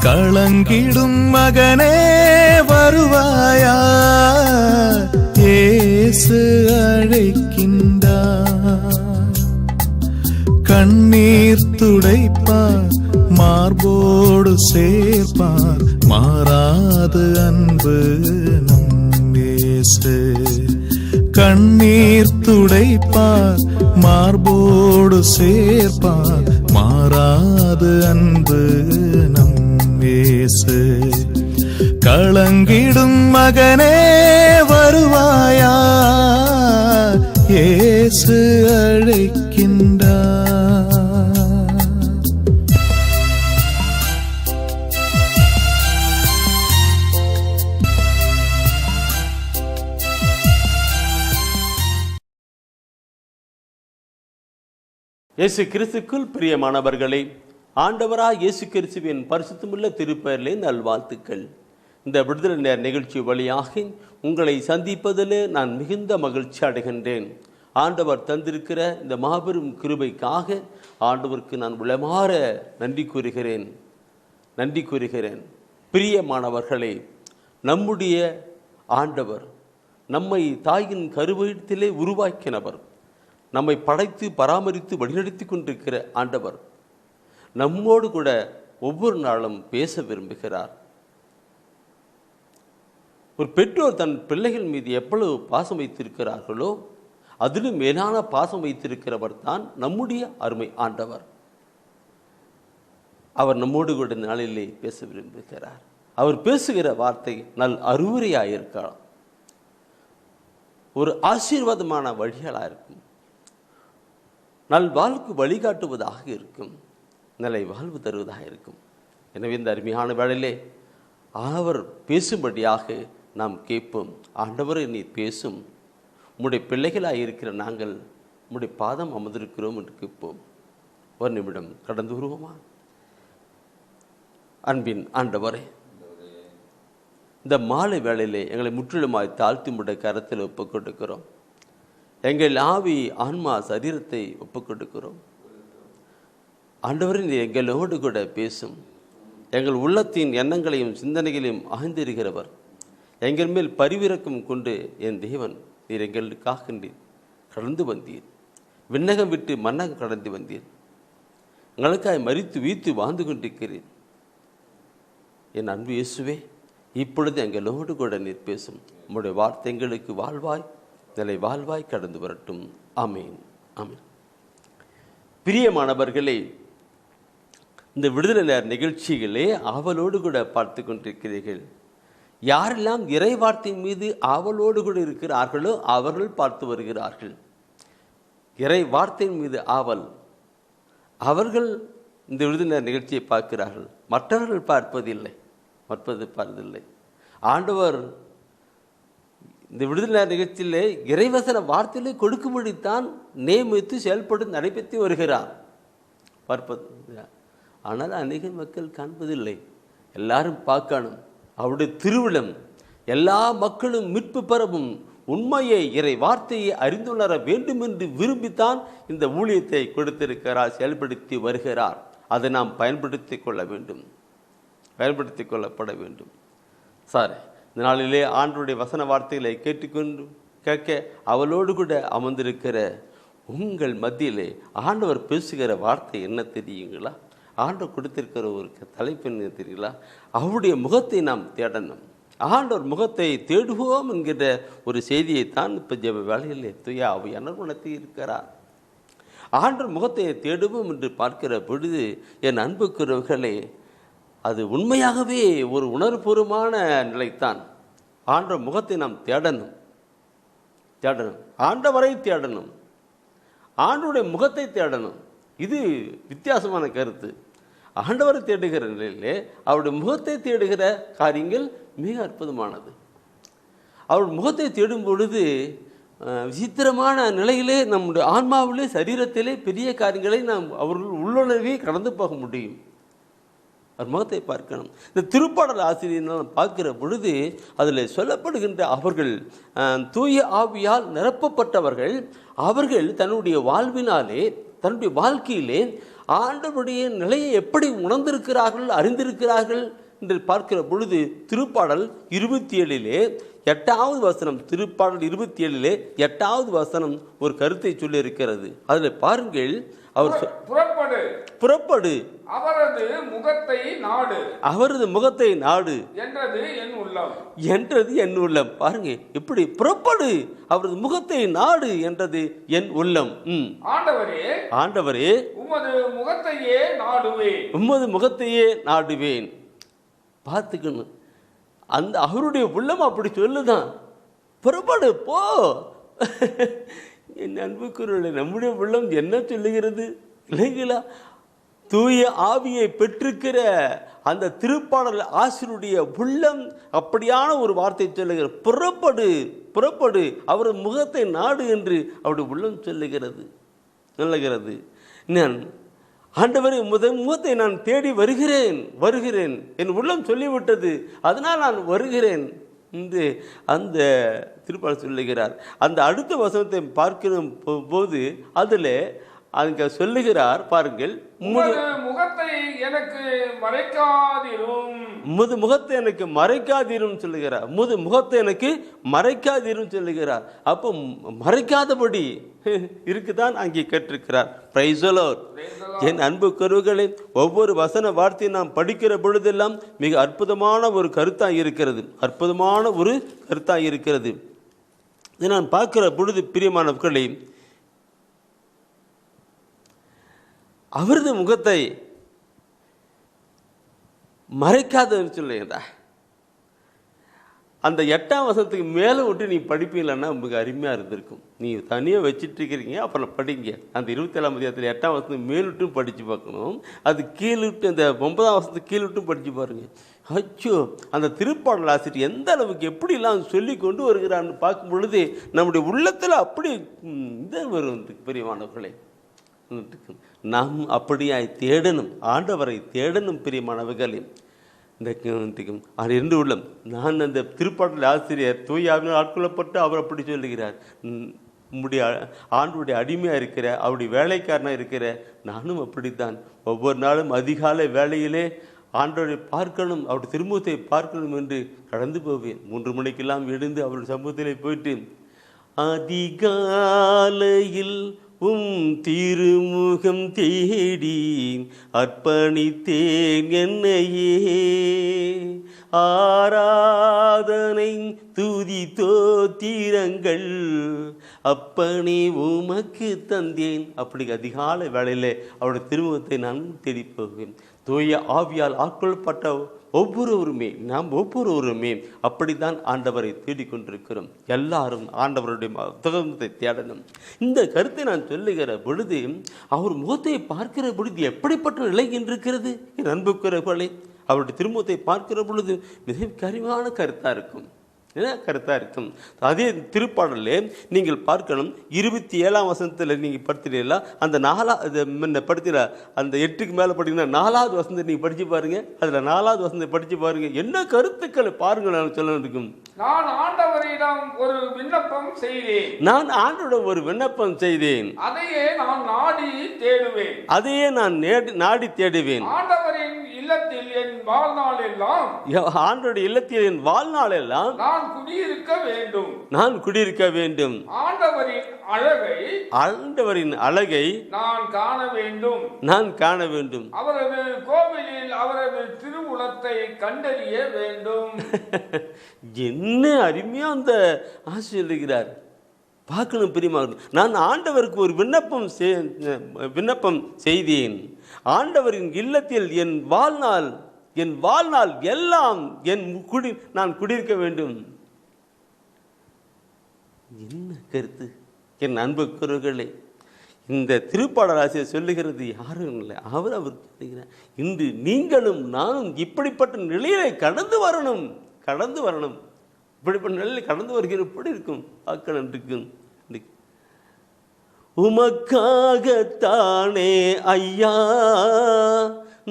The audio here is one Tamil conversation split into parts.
களங்கிடும் மகனே வருவாயா, இயேசு அழைக்கின்றார். கண்ணீர் துடைப்பார், மார்போடு சேர்ப்பார், மாறாது அன்பு நம் இயேசு. கண்ணீர் துடைப்பார், மார்போடு சேர்ப்பார், மாறாது அன்பு நம் இயேசு. களங்கிடும் மகனே வருவாயா, இயேசு அழைக்கின்றார். இயேசு கிறிஸ்துக்குள் பிரியமானவர்களே, ஆண்டவராய் இயேசு கிறிஸ்துவின் பரிசுத்தமுள்ள திருப்பெயரிலே நல்வாழ்த்துக்கள். இந்த விடுதலை நேர நிகழ்ச்சி வழியாக உங்களை சந்திப்பதில் நான் மிகுந்த மகிழ்ச்சி அடைகின்றேன். ஆண்டவர் தந்திருக்கிற இந்த மாபெரும் கிருபைக்காக ஆண்டவருக்கு நான் உளமாற நன்றி கூறுகிறேன். பிரியமானவர்களே, நம்முடைய ஆண்டவர் நம்மை தாயின் கருவயிற்றிலே உருவாக்கினவர், நம்மை படைத்து பராமரித்து வழிநடத்தி கொண்டிருக்கிற ஆண்டவர் நம்மோடு கூட ஒவ்வொரு நாளும் பேச விரும்புகிறார். ஒரு பெற்றோர் தன் பிள்ளைகள் மீது எவ்வளவு பாசம் வைத்திருக்கிறார்களோ அதிலும் மேலான பாசம் வைத்திருக்கிறவர் தான் நம்முடைய அருமை ஆண்டவர். அவர் நம்மோடு கூட நாளிலே பேச விரும்புகிறார். அவர் பேசுகிற வார்த்தை நல் அறிவுரையாயிருக்கலாம், ஒரு ஆசீர்வாதமான வழிகளாக இருக்கும், நல்வாழ்வுக்கு வழிகாட்டுவதாக இருக்கும், நிலை வாழ்வு தருவதாக இருக்கும். எனவே இந்த அருமையான வேளையிலே அவர் பேசும்படியாக நாம் கேட்போம். ஆண்டவரை நீர் பேசும், உம்முடைய பிள்ளைகளாக இருக்கிற நாங்கள் உம்முடைய பாதம் அமர்ந்திருக்கிறோம் என்று கேட்போம். ஒரு நிமிடம் கடந்து வருவோமா? அன்பின் ஆண்டவரே, இந்த மாலை வேளையிலே எங்களை முற்றிலுமாய் தாழ்த்தி உம்முடைய கரத்தில் ஒப்புக் கொடுக்கிறோம். எங்கள் ஆவி ஆன்மா சரீரத்தை ஒப்புக் கொடுக்கிறோம். ஆண்டவரே, நீ எங்களோடு கூட பேசும். எங்கள் உள்ளத்தின் எண்ணங்களையும் சிந்தனைகளையும் ஆய்ந்திருக்கிறவர், எங்கள் மேல் பரிவிறக்கம் கொண்டு என் தேவன் நீர் எங்களுக்காக கடந்து வந்தீர். விண்ணகம் விட்டு மன்னகம் கடந்து வந்தீர். எங்களுக்காய் மரித்து வீத்து வாழ்ந்து கொண்டிருக்கிறேன். என் அன்பு இயேசுவே, இப்பொழுது எங்களோடு கூட நீர் பேசும். உம்முடைய வார்த்தை எங்களுக்கு வாழ்வாய் நிலை வாழ்வாய் கடந்து வரட்டும். ஆமீன், ஆமீன். பிரியமானவர்களே, இந்த விடுதலை நேர நிகழ்ச்சிகளே ஆவலோடு கூட பார்த்து கொண்டிருக்கிறீர்கள். யாரெல்லாம் இறை வார்த்தையின் மீது ஆவலோடு கூட இருக்கிறார்களோ அவர்கள் பார்த்து வருகிறார்கள். இறை வார்த்தையின் மீது ஆவல், அவர்கள் இந்த விடுதலை நேர நிகழ்ச்சியை பார்க்கிறார்கள். மற்றவர்கள் பார்ப்பதில்லை. ஆண்டவர் இந்த விடுதலை நிகழ்ச்சியிலே இறைவசன வார்த்தையிலே கொடுக்கும்படித்தான் நியமித்து செயல்பட்டு நடைபெற்று வருகிறார். பார்ப்பது, ஆனால் அநேக மக்கள் காண்பதில்லை. எல்லாரும் பார்க்கணும். அவருடைய திருவிழம் எல்லா மக்களும் மீட்பு பெறவும் உண்மையை இறை வார்த்தையை அறிந்துணர வேண்டும் என்று விரும்பித்தான் இந்த ஊழியத்தை கொடுத்திருக்கிறார், செயல்படுத்தி வருகிறார். அதை நாம் பயன்படுத்தி கொள்ளப்பட வேண்டும். சார், இந்த நாளிலே ஆண்டவருடைய வசன வார்த்தைகளை கேட்க அவளோடு கூட அமர்ந்திருக்கிற உங்கள் மத்தியிலே ஆண்டவர் பேசுகிற வார்த்தை என்ன தெரியுங்களா? ஆண்டவர் கொடுத்திருக்கிற ஒரு தலைப்பு என்ன தெரியுங்களா? அவருடைய முகத்தை நாம் தேடணும். ஆண்டவர் முகத்தை தேடுவோம் என்கிற ஒரு செய்தியைத்தான் இப்போ ஜெப வேளையிலே தூய ஆவியானவர் உணர்த்தி இருக்கிறார். ஆண்டவர் முகத்தை தேடுவோம் என்று பார்க்கிற பொழுது என் அன்புக்குறவர்களே, அது உண்மையாகவே ஒரு உணர்வுபூர்வமான நிலைத்தான். ஆண்டவர் முகத்தை நாம் தேடணும், ஆண்டவரை தேடணும், ஆண்டவருடைய முகத்தை தேடணும். இது வித்தியாசமான கருத்து. ஆண்டவரை தேடுகிற நிலையிலே அவருடைய முகத்தை தேடுகிற காரியங்கள் மிக அற்புதமானது. அவருடைய முகத்தை தேடும் பொழுது விசித்திரமான நிலையிலே நம்முடைய ஆன்மாவிலே சரீரத்திலே பெரிய காரியங்களை நாம் அவர்கள் உள்ளுணர்வே கடந்து போக முடியும். அவர் முகத்தை பார்க்கணும். இந்த திருப்பாடல் ஆசிரியர் பார்க்கிற பொழுது அதில் சொல்லப்படுகின்ற அவர்கள் தூய ஆவியால் நிரப்பப்பட்டவர்கள், அவர்கள் தன்னுடைய வாழ்வினாலே தன்னுடைய வாழ்க்கையிலே ஆண்டவருடைய நிலையை எப்படி உணர்ந்திருக்கிறார்கள், அறிந்திருக்கிறார்கள் என்று பார்க்கிற பொழுது திருப்பாடல் 27 8வது வசனம், திருப்பாடல் 27 8வது வசனம் ஒரு கருத்தை சொல்லி இருக்கிறது. அதில் பாருங்கள், அவர் புறப்படு அவரது முகத்தை நாடு, அவரது முகத்தை நாடு என்றது என் உள்ளம், என்றது என் உள்ளம். பாருங்க எப்படி, புறப்படு அவரது முகத்தை நாடு என்றது என் உள்ளம். ஆண்டவரே உமது முகத்தையே நாடுவேன், உமது முகத்தையே நாடுவேன். பார்த்துக்கணும், அந்த அவருடைய உள்ளம் அப்படி சொல்லுதான், புறப்படு போ. என் அன்புக்குரியவர்களே, நம்முடைய உள்ளம் என்ன சொல்லுகிறது இல்லைங்களா? தூய ஆவியை பெற்றிருக்கிற அந்த திருப்பாடல் ஆசிரியருடைய உள்ளம் அப்படியான ஒரு வார்த்தை சொல்லுகிறது, புறப்படு புறப்படு அவரது முகத்தை நாடு என்று அவருடைய உள்ளம் சொல்லுகிறது. நான் ஆண்டவரே முகத்தை நான் தேடி வருகிறேன் என் உள்ளம் சொல்லிவிட்டது, அதனால் நான் வருகிறேன் என்று அந்த திருப்பாடல் சொல்லுகிறார். அந்த அடுத்த வசனத்தை பார்க்கிற போது அதில் அங்க சொல்லுகிறார், பாருங்கள், உமது முகத்தை எனக்கு மறைக்காதிரும், உமது முகத்தை எனக்கு மறைக்காதிரும் சொல்லுகிறார். உமது முகத்தை எனக்கு மறைக்காதிரும் சொல்லுகிறார். அப்போ மறைக்காதபடி இருக்குதான் அங்கே கேட்டிருக்கிறார். Praise the Lord. என் அன்பு கருவுகளே, ஒவ்வொரு வசன வார்த்தையை நாம் படிக்கிற பொழுதெல்லாம் மிக அற்புதமான ஒரு கருத்தாக இருக்கிறது. இதை நான் பார்க்கிற பொழுது பிரியமானவர்களே, அவரது முகத்தை மறைக்காதன்னு சொல்லுங்க. அந்த 8ஆம் வசனத்துக்கு மேலே விட்டு நீ படிப்பீங்களன்னா உங்களுக்கு அருமையாக இருந்திருக்கும். நீ தனியாக வச்சுட்டு இருக்கிறீங்க, அப்புறம் படிங்க. அந்த 27ஆம் அதிகாரத்தில் 8ஆம் வசனத்துக்கு மேலிட்டும் படித்து பார்க்கணும், அது கீழிட்டு அந்த 9ஆம் வசனத்துக்கு கீழிட்டும் படித்து பாருங்கள். அச்சோ, அந்த திருப்பாடல் ஆசிரியர் எந்த அளவுக்கு எப்படிலாம் சொல்லி கொண்டு வருகிறான்னு பார்க்கும் பொழுது நம்முடைய உள்ளத்தில் அப்படி இதை வரும். பிரியமானவர்களே, நாம் அப்படியாய் தேடணும், ஆண்டவரை தேடணும். பிரியமானவர்களே, இந்த 2 உள்ளம். நான் அந்த திருப்பாடல் ஆசிரியர் தூயாவினால் ஆட்கொள்ளப்பட்டு அவர் அப்படி சொல்லுகிறார், உம்முடைய ஆண்டுடைய அடிமையாக இருக்கிற, அவருடைய வேலைக்காரனாக இருக்கிற நானும் அப்படித்தான். ஒவ்வொரு நாளும் அதிகாலை வேளையிலே ஆண்டவரை பார்க்கணும், அவருடைய திருமுகத்தை பார்க்கணும் என்று கடந்து போவேன். 3 மணிக்கெல்லாம் எழுந்து அவருடைய சமூகத்திலே போயிட்டு, அதிகாலையில் திருமுகம் தேடி அர்ப்பணித்தேன் என்னையே, ஆராதனை துதி தோத்திரங்கள் அப்பனே உமக்கு தந்தேன். அப்படி அதிகாலை வேளையிலே அவருடைய திருமுகத்தை நான் தேடி போவேன். தூய ஆவியால் ஆட்கொள்ளப்பட்ட நாம் ஒவ்வொருவருமே அப்படித்தான் ஆண்டவரை தேடிக்கொண்டிருக்கிறோம். எல்லாரும் ஆண்டவருடைய முகத்தை தேடணும். இந்த கருத்தை நான் சொல்லுகிற பொழுது, அவர் முகத்தை பார்க்கிற பொழுது எப்படிப்பட்ட நிலை இருக்கிறது என் அன்புக்குரியவர்களே. அவருடைய திருமுகத்தை பார்க்கிற பொழுது மிக கரிமான கருத்தாக இருக்கும். அதே திருப்பாடலில் நீங்கள் பார்க்கணும், 27ஆம் வசனத்தில் நீங்கள் படித்தீங்களா, அந்த 4 படித்தீங்களா, அந்த 8க்கு மேலே படிங்கன்னா 4வது வசனத்தை நீங்கள் படித்து பாருங்க. அதில் 4வது வசனத்தை படித்து பாருங்க, என்ன கருத்துக்களை பாருங்க. நான் சொல்ல இருக்கும், நான் ஆண்டவரிடம் ஒரு விண்ணப்பம் செய்தேன், அதையே நான் நாடி தேடுவேன். ஆண்டவரின் இல்லத்தில் என் வாழ்நாள் எல்லாம் நான் குடியிருக்க வேண்டும். ஆண்டவரின் அழகை நான் காண வேண்டும். அவரது கோவிலில் அவரது திருவுளத்தை கண்டறிய வேண்டும். என்ன அருமையா அந்த ஆசிரியர் பார்க்கணும். பிரியமா, நான் ஆண்டவருக்கு ஒரு விண்ணப்பம் செய்தேன். ஆண்டவரின் இல்லத்தில் என் வாழ்நாள் எல்லாம் நான் குடியிருக்க வேண்டும். என்ன கருத்து என் அன்புக்குரியவர்களே. இந்த திருப்பாடல் ஆசிரியர் சொல்லுகிறது யாரும் இல்லை, அவர் சொல்லுகிறார், இன்று நீங்களும் நானும் இப்படிப்பட்ட நிலையை கடந்து வரணும். இப்படிப்பட்ட நிலையில் கடந்து வருகிற எப்படி இருக்கும் பார்க்கணும் இருக்கும். உமக்காகத்தானே ஐயா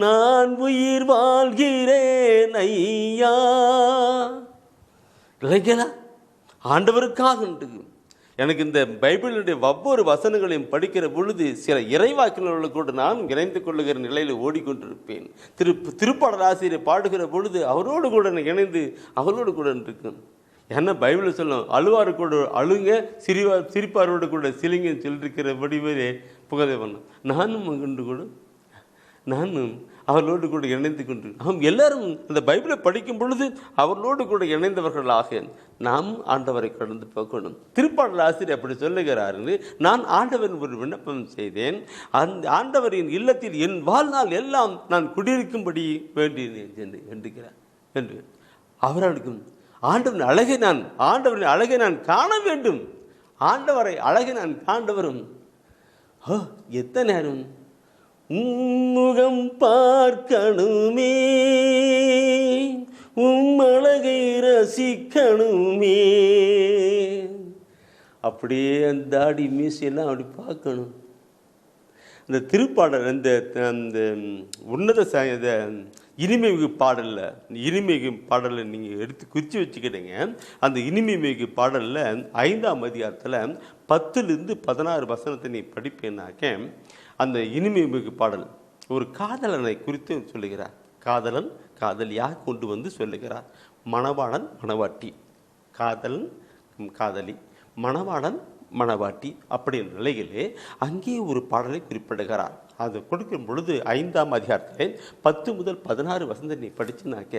நான் உயிர் வாழ்கிறேன் ஐயா. இல்லைங்களா? ஆண்டவருக்காக எனக்கு இந்த பைபிளுடைய ஒவ்வொரு வசனங்களையும் படிக்கிற பொழுது சில இறைவாக்கினர்களை கூட நான் இணைந்து கொள்ளுகிற நிலையில் ஓடிக்கொண்டிருப்பேன். திருப்பாடல் ஆசிரியர் பாடுகிற பொழுது அவரோடு கூட இணைந்து அவரோடு கூட இருக்கும். ஏன்னா பைபிள் சொல்லும், அழுவாரு கூட அழுங்க, சிரிப்பாரோடு கூட சிலிங்கன்னு சொல்லியிருக்கிற வடிவே புகதை பண்ணோம். நானும் அவர்களோடு கூட இணைந்து கொண்டு நாம் எல்லாரும் அந்த பைபிளை படிக்கும் பொழுது அவர்களோடு கூட இணைந்தவர்களாக நாம் ஆண்டவரை கடந்து போகணும். திருப்பாடல் ஆசிரியர் அப்படி சொல்லுகிறார், நான் ஆண்டவரின் ஒரு விண்ணப்பம் செய்தேன், அந்த ஆண்டவரின் இல்லத்தில் என் வாழ்நாள் எல்லாம் நான் குடியிருக்கும்படி வேண்டினேன் என்று அவர்களுக்கும் ஆண்டவரின் அழகை நான் காண வேண்டும். ஆண்டவரை அழகை நான் காண்டவரும் எத்தனை நேரம் உம்முகம் பார்க்கணுமே, அழகை ரசிக்கணுமே. அப்படியே அந்த தாடி மீசையெல்லாம் அப்படி பார்க்கணும். இந்த திருப்பாடல் அந்த உன்னத இனிமைமிகு பாடலில் நீங்கள் எடுத்து குறித்து வச்சுக்கிட்டீங்க. அந்த இனிமைமிகு பாடலில் 5ஆம் அதிகாரத்தில் 10-16 வசனத்தை நீ படிப்பேனாக்க அந்த இனிமைமிகு பாடல் ஒரு காதலனை குறித்து சொல்லுகிறார். காதலன் காதலியாக கொண்டு வந்து சொல்லுகிறார். மணவாளன் மணவாட்டி, காதலன் காதலி, மணவாளன் மணவாட்டி அப்படின்ற நிலையிலே அங்கே ஒரு பாடலை குறிப்பிடுகிறார். அது கொடுக்கும் பொழுது 5ஆம் அதிகாரத்தில் 10-16 வசனத்தை நீ படிச்சுனாக்க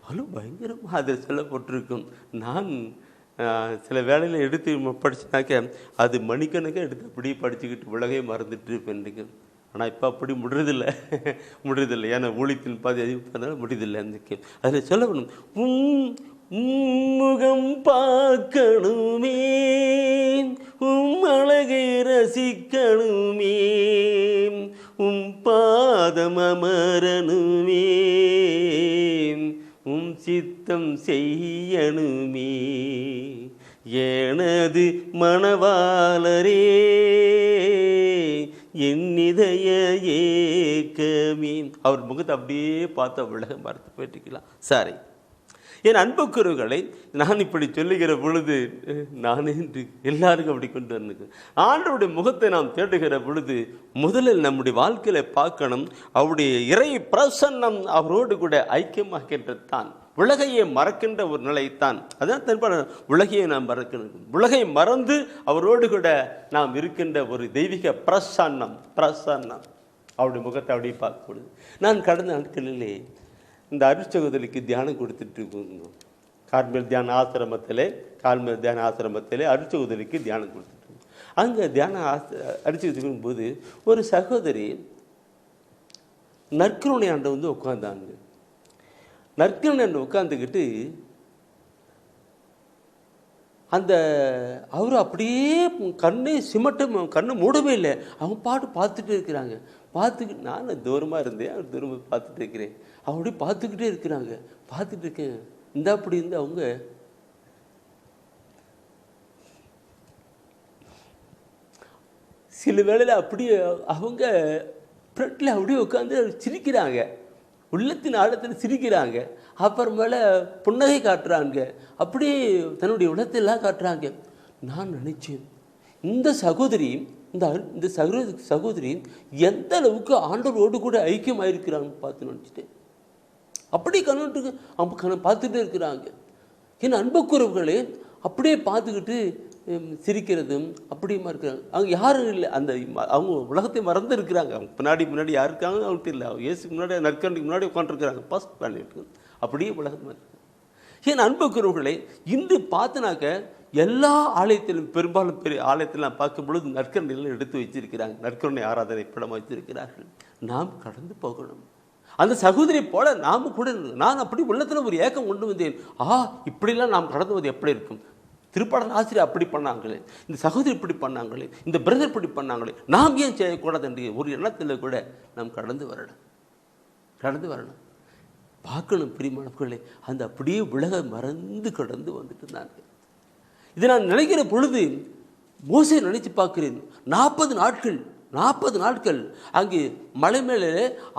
அவ்வளோ பயங்கரமாக அதில் சொல்லப்பட்டிருக்கும். நான் சில வேலையில் எடுத்து படிச்சுனாக்க அது மணிக்கணக்காக எடுத்து அப்படியே படிச்சுக்கிட்டு உலகையே மறந்துட்டு இருப்பேன். ஆனால் இப்போ அப்படி முடியறதில்லை. ஏன்னா ஊழியத்தின் பாதி அதிகமாக முடியதில்லை. அந்த அதில் சொல்லணும், முகம் பார்க்கணுமே, அழகை ரசிக்கணுமே, பாதம் அமரணுமே, சித்தம் செய்யணுமே, எனது மணவாளரே, என்னிதய ஏக்கமே. அவர் முகத்தை அப்படியே பார்த்த உலகம் பார்த்து போயிட்டுக்கலாம். சரி, என் அன்புக்குறவுகளை நான் இப்படி சொல்லுகிற பொழுது நானே எல்லாருக்கும் அப்படி கொண்டு வந்து ஆண்டவருடைய முகத்தை நாம் தேடுகிற பொழுது முதலில் நம்முடைய வாழ்க்கையில பார்க்கணும், அவருடைய இறை பிரசன்னம் அவரோடு கூட ஐக்கியமாக்கின்றது தான். உலகையை மறக்கின்ற ஒரு நிலைத்தான். அதான் திரும்ப உலகையை நாம் மறக்கணும். உலகை மறந்து அவரோடு கூட நாம் இருக்கின்ற ஒரு தெய்வீக பிரசன்னம் அவருடைய முகத்தை அப்படியே பார்க்க பொழுது நான் கடந்த நாட்களிலே இந்த அருட்சகோதரிக்கு தியானம் கொடுத்துட்டு இருக்கோம். கார்மேல் தியான ஆசிரமத்திலே அருட்சகோதரிக்கு தியானம் கொடுத்துட்டு அங்கே அருட்சகோதரிக்கும் போது ஒரு சகோதரி நற்கருணை ஆண்டை வந்து உட்கார்ந்தாங்க. நற்கருணை ஆண்டை உட்கார்ந்துக்கிட்டு அந்த அவர் அப்படியே கண்ணே கண்ணு மூடவே இல்லை. அவங்க பாட்டு பார்த்துட்டே இருக்கிறாங்க. பார்த்துக்கிட்டு நான் தூரமாக இருந்தேன், அவர் தூரமாக பார்த்துட்டு இருக்கிறேன். அப்படி பார்த்துக்கிட்டே இருக்கிறாங்க. பார்த்துட்டு இருக்கேன். இந்த அப்படி இருந்து அவங்க சில வேளையில் அப்படியே அவங்க ஃப்ரண்ட்டில் அப்படியே உட்காந்து சிரிக்கிறாங்க. உள்ளத்தின் ஆழத்தில் சிரிக்கிறாங்க. அப்புறமேல புன்னகை காட்டுறாங்க. அப்படியே தன்னுடைய உள்ளத்தெல்லாம் காட்டுறாங்க. நான் நினைச்சேன், இந்த சகோதரி எந்த அளவுக்கு ஆண்டவரோடு கூட ஐக்கியமாயிருக்கிறாங்கன்னு பார்த்து நினச்சிட்டேன். அப்படி பார்த்துட்டே இருக்கிறாங்க. என் அன்புக்குறவுகளே அப்படியே பார்த்துக்கிட்டு சிரிக்கிறதும் அப்படியுமா இருக்கிறாங்க. அவங்க யாரும் இல்லை, அந்த அவங்க உலகத்தை மறந்து இருக்கிறாங்க. அவங்க முன்னாடி யார் இருக்காங்க அவங்களுக்கு இல்லை. இயேசுக்கு முன்னாடி நற்கரண்டுக்கு முன்னாடி உட்காந்துருக்கிறாங்க. ஃபர்ஸ்ட் பண்ணிட்டு அப்படியே உலகமாக இருக்காங்க. என் அன்புக்குறவுகளை இன்று பார்த்தினாக்க எல்லா ஆலயத்திலும் பெரும்பாலும் பெரிய ஆலயத்திலாம் பார்க்கும் பொழுது நற்கரணைகள் எடுத்து வச்சிருக்கிறாங்க. நற்கருணை ஆராதனை படம் வைத்திருக்கிறார்கள். நாம் கடந்து போகணும். அந்த சகோதரி போல நாம கூட நான் அப்படி உள்ளத்தில் ஒரு ஏக்கம் கொண்டு வந்தேன். இப்படிலாம் நாம் கடந்து வந்து எப்படி இருக்கும்? திருப்பாடல் ஆசிரியர் அப்படி பண்ணாங்களே, இந்த சகோதரி இப்படி பண்ணாங்களே, இந்த பிரதர் இப்படி பண்ணாங்களே, நாம் ஏன் செய்யக்கூடாது என்று ஒரு எண்ணத்தில் கூட நாம் கடந்து வரணும். பார்க்கணும் பிரியமானவர்களே. அந்த அப்படியே உலக மறந்து கடந்து வந்துட்டு இருந்தாங்க. இதை நான் நினைக்கிற பொழுது மோசே நினைச்சு பார்க்கிறேன். 40 நாட்கள் அங்கே மலை மேலே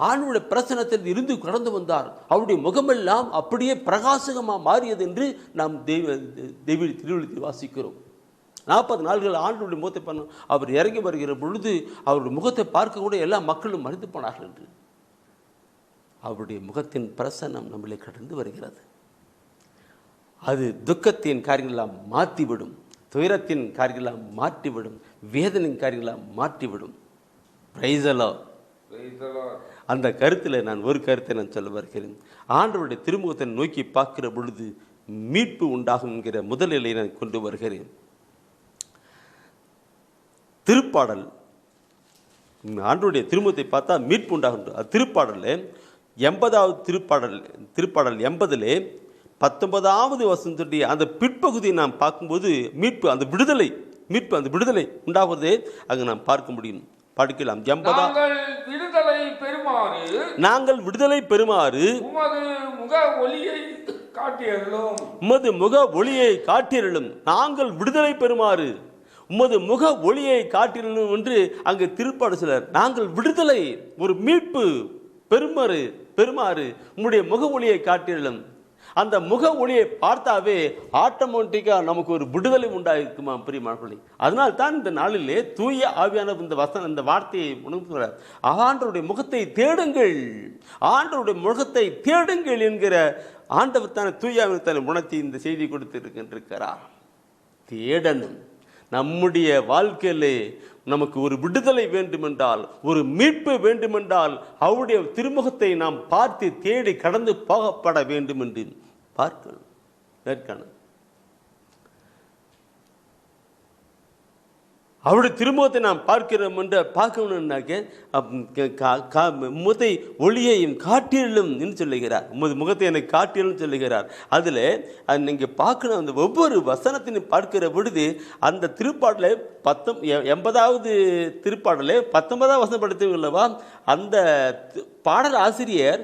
ஆண்டவருடைய பிரசன்னத்தில் இருந்து கடந்து வந்தார். அவருடைய முகமெல்லாம் அப்படியே பிரகாசகமாக மாறியது என்று நாம் தெய்வ திருவிழத்தில் வாசிக்கிறோம். 40 நாள்கள் ஆண்டவருடைய முகத்தை பண்ண அவர் இறங்கி வருகிற பொழுது அவருடைய முகத்தை பார்க்க கூட எல்லா மக்களும் மறைந்து போனார்கள் என்று. அவருடைய முகத்தின் பிரசன்னம் நம்மளை கடந்து வருகிறது. அது துக்கத்தின் காரியங்களெல்லாம் மாற்றிவிடும், துயரத்தின் காரியங்களெல்லாம் மாற்றிவிடும், வேதனையின் காரியங்களெல்லாம் மாற்றிவிடும். Praise the Lord. அந்த கருத்தில் நான் ஒரு கருத்தை நான் சொல்ல வருகிறேன். ஆண்டவருடைய திருமுகத்தை நோக்கி பார்க்கிற பொழுது மீட்பு உண்டாகும் என்கிற முதலிலை நான் கொண்டு வருகிறேன். திருப்பாடல், ஆண்டவருடைய திருமுகத்தை பார்த்தா மீட்பு உண்டாகும். திருப்பாடலில் 80வது திருப்பாடல் 80லே 19வது வசனத்துடைய அந்த பிற்பகுதியை நாம் பார்க்கும்போது மீட்பு அந்த விடுதலை உண்டாகுவதே அங்கு நாம் பார்க்க முடியும். படிக்கலாம். நாங்கள் விடுதலை பெறுமாறு உமது முக ஒளியை காட்டியருளும். நாங்கள் விடுதலை பெறுமாறு உமது முக ஒளியை காட்டியருளும் என்று அங்கு திருப்பாடல் சிலர். நாங்கள் விடுதலை, ஒரு மீட்பு பெறுமாறு உம்முடைய முக ஒளியை காட்டியருளும். அந்த முக ஒளியை பார்த்தாவே ஆட்டோமேட்டிக்காக நமக்கு ஒரு விடுதலை உண்டாயிருக்குமா பிரியமானவர்களே. அதனால் தான் இந்த நாளிலே தூய ஆவியான இந்த வார்த்தையை உணர்த்துகிறார். ஆண்டவருடைய முகத்தை தேடுங்கள், ஆண்டவருடைய முகத்தை தேடுங்கள் என்கிற ஆண்டவர் தானே தூய ஆவியான உணர்த்தி இந்த செய்தி கொடுத்திருக்கிறார். தேடணும். நம்முடைய வாழ்க்கையிலே நமக்கு ஒரு விடுதலை வேண்டுமென்றால், ஒரு மீட்பு வேண்டுமென்றால் அவருடைய திருமுகத்தை நாம் பார்த்து தேடி கடந்து போகப்பட வேண்டும் என்று பார்க்கணும். அவருடைய திருமுகத்தை நாம் பார்க்கிறோம் என்று பார்க்கணும்னாக்க முகத்தை ஒளியையும் காட்டியலும் என்று சொல்லுகிறார். முகத்தை எனக்கு காட்டியலும் சொல்லுகிறார். அதில் நீங்கள் பார்க்கணும். அந்த ஒவ்வொரு வசனத்திനും பார்க்கிற பொழுது அந்த திருப்பாடலை 80வது திருப்பாடலை 19வது வசனம் படித்தவங்களவா அந்த பாடல் ஆசிரியர்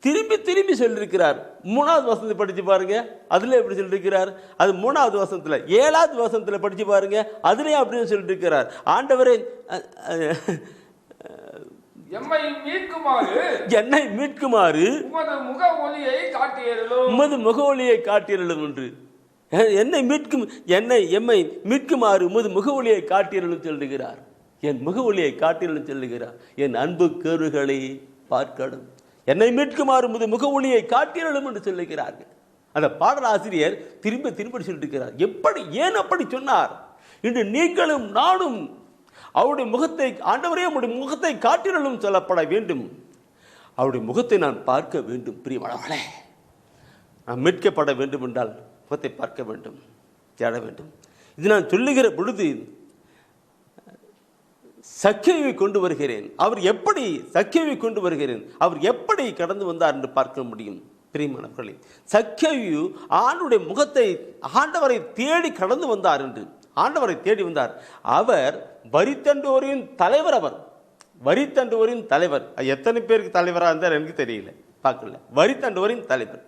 திரும்பி சொல்லியிருக்கிறார். 3வது வசனத்தை படித்து பாருங்க, அதுல எப்படி சொல்லியிருக்கிறார். அது 3வது வசனத்தில் 7வது வசனத்தில் படித்து பாருங்க, அதுலேயும் அப்படின்னு சொல்லியிருக்கிறார். ஆண்டவரே என்னை மீட்குமாறு உமது முக ஒளியை காட்டியருளும் என்று. எம்மை மீட்குமாறு உமது முக ஒளியை காட்டியருளும் சொல்லுகிறார். என் முக ஒளியை காட்டியருளும் சொல்லுகிறார். என் அன்பு கேறுகளை பார்க்கணும். என்னை மீட்குமாறு உமது முக ஒளியை காட்டியருளும் என்று சொல்லுகிறார்கள். அந்த பாடல் ஆசிரியர் திரும்ப சொல்லியிருக்கிறார். ஏன் அப்படி சொன்னார்? இன்று நீங்களும் நானும் அவருடைய முகத்தை, ஆண்டவரே உம்முடைய முகத்தை காட்டியருளும் சொல்லப்பட வேண்டும். அவருடைய முகத்தை நான் பார்க்க வேண்டும். பிரியமானவர்களே, நான் மீட்கப்பட வேண்டும் என்றால் முகத்தை பார்க்க வேண்டும், தேட வேண்டும். இது நான் சொல்லுகிற பொழுது சக்கேயுவை கொண்டு வருகிறேன். அவர் எப்படி சக்கேயுவை கொண்டு வருகிறேன், அவர் எப்படி கடந்து வந்தார் என்று பார்க்க முடியும். பிரியமானவர்களே, சக்கேயு ஆண்டவருடைய முகத்தை, ஆண்டவரை தேடி கடந்து வந்தார் என்று, ஆண்டவரை தேடி வந்தார். அவர் வரித்தண்டோரின் தலைவர். அவர் வரித்தண்டோரின் தலைவர். எத்தனை பேருக்கு தலைவராக இருந்தார் எனக்கு தெரியல, பார்க்கல. வரித்தண்டோரின் தலைவர்.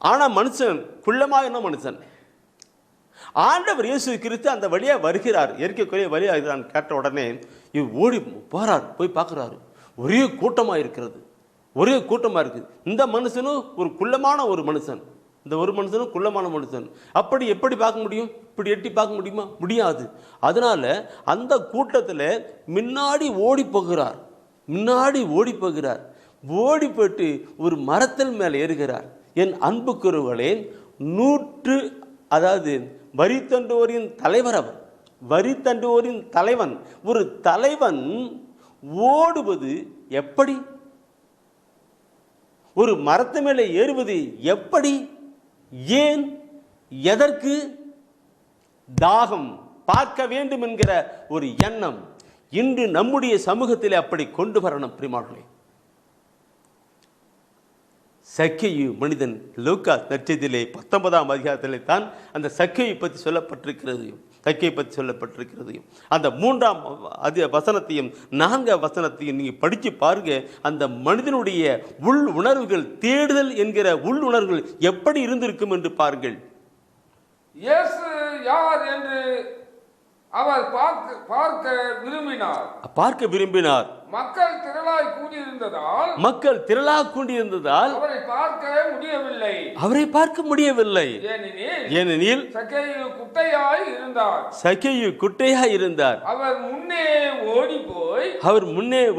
ஆனா மனுஷன் குள்ளமான மனுஷன். ஆண்டவர் இயேசு கிறிஸ்து அந்த வழியா வருகிறார், இயற்கைக்குரிய வழியா இருக்கிறான். கேட்ட உடனே இவர் ஓடி போறார், போய் பார்க்கிறாரு. ஒரே கூட்டமா இருக்கிறது, ஒரே கூட்டமா இருக்கு. இந்த மனுஷனும் ஒரு குள்ளமான ஒரு மனுஷன், இந்த ஒரு மனுஷனும் குள்ளமான மனுஷன். அப்படி எப்படி பார்க்க முடியும்? இப்படி எட்டி பார்க்க முடியுமா? முடியாது. அதனால அந்த கூட்டத்தில் முன்னாடி ஓடி போகிறார், ஓடி போயிட்டு ஒரு மரத்தின் மேலே ஏறுகிறார். என் அன்புக்குறவர்களே, அதாவது வரித்தண்டோரின் தலைவர். அவர் வரித்தண்டோரின் தலைவன். ஒரு தலைவன் ஓடுவது எப்படி? ஒரு மரத்து மேலே ஏறுவது எப்படி? ஏன்? எதற்கு? தாகம், பார்க்க வேண்டும் என்கிற ஒரு எண்ணம் இன்று நம்முடைய சமூகத்தில் அப்படி கொண்டு வரணும். பிரியமானவர்களே, சக்கேயு மனிதன் லூக்கா நற்செய்தியிலே 19ஆம் அதிகாரத்திலே தான் அந்த சக்கேயை பற்றி சொல்லப்பட்டிருக்கிறதையும், அந்த 3ஆம் வசனத்தையும் 4ஆம் வசனத்தையும் நீங்க படிச்சு பாருங்க. அந்த மனிதனுடைய உள் உணர்வுகள், தேடுதல் என்கிற உள் உணர்வுகள் எப்படி இருந்திருக்கும் என்று பாருங்கள். இயேசு யார் என்று அவர் பார்க்க விரும்பினார். மக்கள் திரளாய் கூடியிருந்த கொண்டிருந்ததால் மக்கள் திரளாக கொண்டிருந்ததால் அவரை பார்க்க முடியவில்லை. ஏனெனில் சகேயு குட்டையாய் இருந்தார். அவர் முன்னே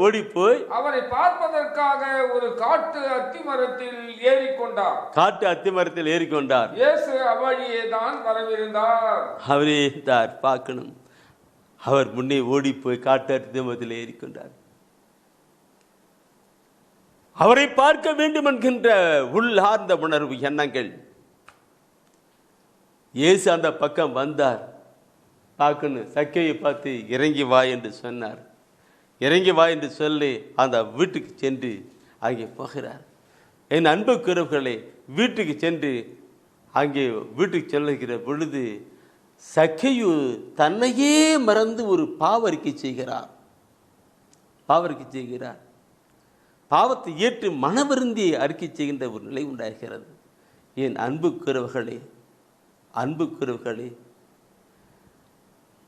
ஓடி போய் அவரை பார்ப்பதற்காக ஒரு காட்டு அத்திமரத்தில் ஏறிக்கொண்டார். இயேசு அவ்வழியே தான் வரவிருந்தார். அவரே தான் பார்க்கணும். அவர் முன்னே ஓடி போய் காட்டு அத்திமரத்தில் ஏறிக்கொண்டார். அவரை பார்க்க வேண்டும் என்கின்ற உள்ளார்ந்த உணர்வு எண்ணங்கள். இயேசு அந்த பக்கம் வந்தார். பார்க்கணும், சக்கேயை பார்த்து இறங்கி வா என்று சொன்னார். இறங்கி வா என்று சொல்லி அந்த வீட்டுக்கு சென்று அங்கே போகிறார். என் அன்புக்குறவர்களே, வீட்டுக்கு சென்று அங்கே வீட்டுக்கு செல்லுகிற பொழுது சக்கேயு தன்னையே மறந்து ஒரு பாவறிக்கை செய்கிறார். பாவத்தை ஏற்று மனவருந்தி அறிக்கை செய்கின்ற ஒரு நிலை உண்டாகிறது. என் அன்புக்குறவர்களே,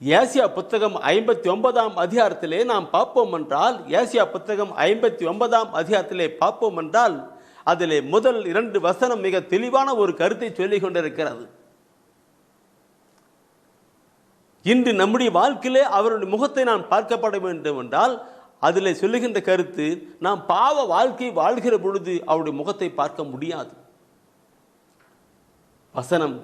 ஏசியா புத்தகம் 59ஆம் அதிகாரத்திலே நாம் பார்ப்போம் என்றால், ஏசியா புத்தகம் 59ஆம் அதிகாரத்திலே பார்ப்போம் என்றால், அதிலே முதல் 2 வசனம் மிக தெளிவான ஒரு கருத்தை சொல்லிக் கொண்டிருக்கிறது. இன்று நம்முடைய வாழ்க்கையிலே அவருடைய முகத்தை நான் பார்க்கப்பட வேண்டும் என்றால், அதில் சொல்லுகின்ற கருத்து, நாம் பாவ வாழ்க்கை வாழ்கிற பொழுது அவருடைய முகத்தை பார்க்க முடியாது. வசனம்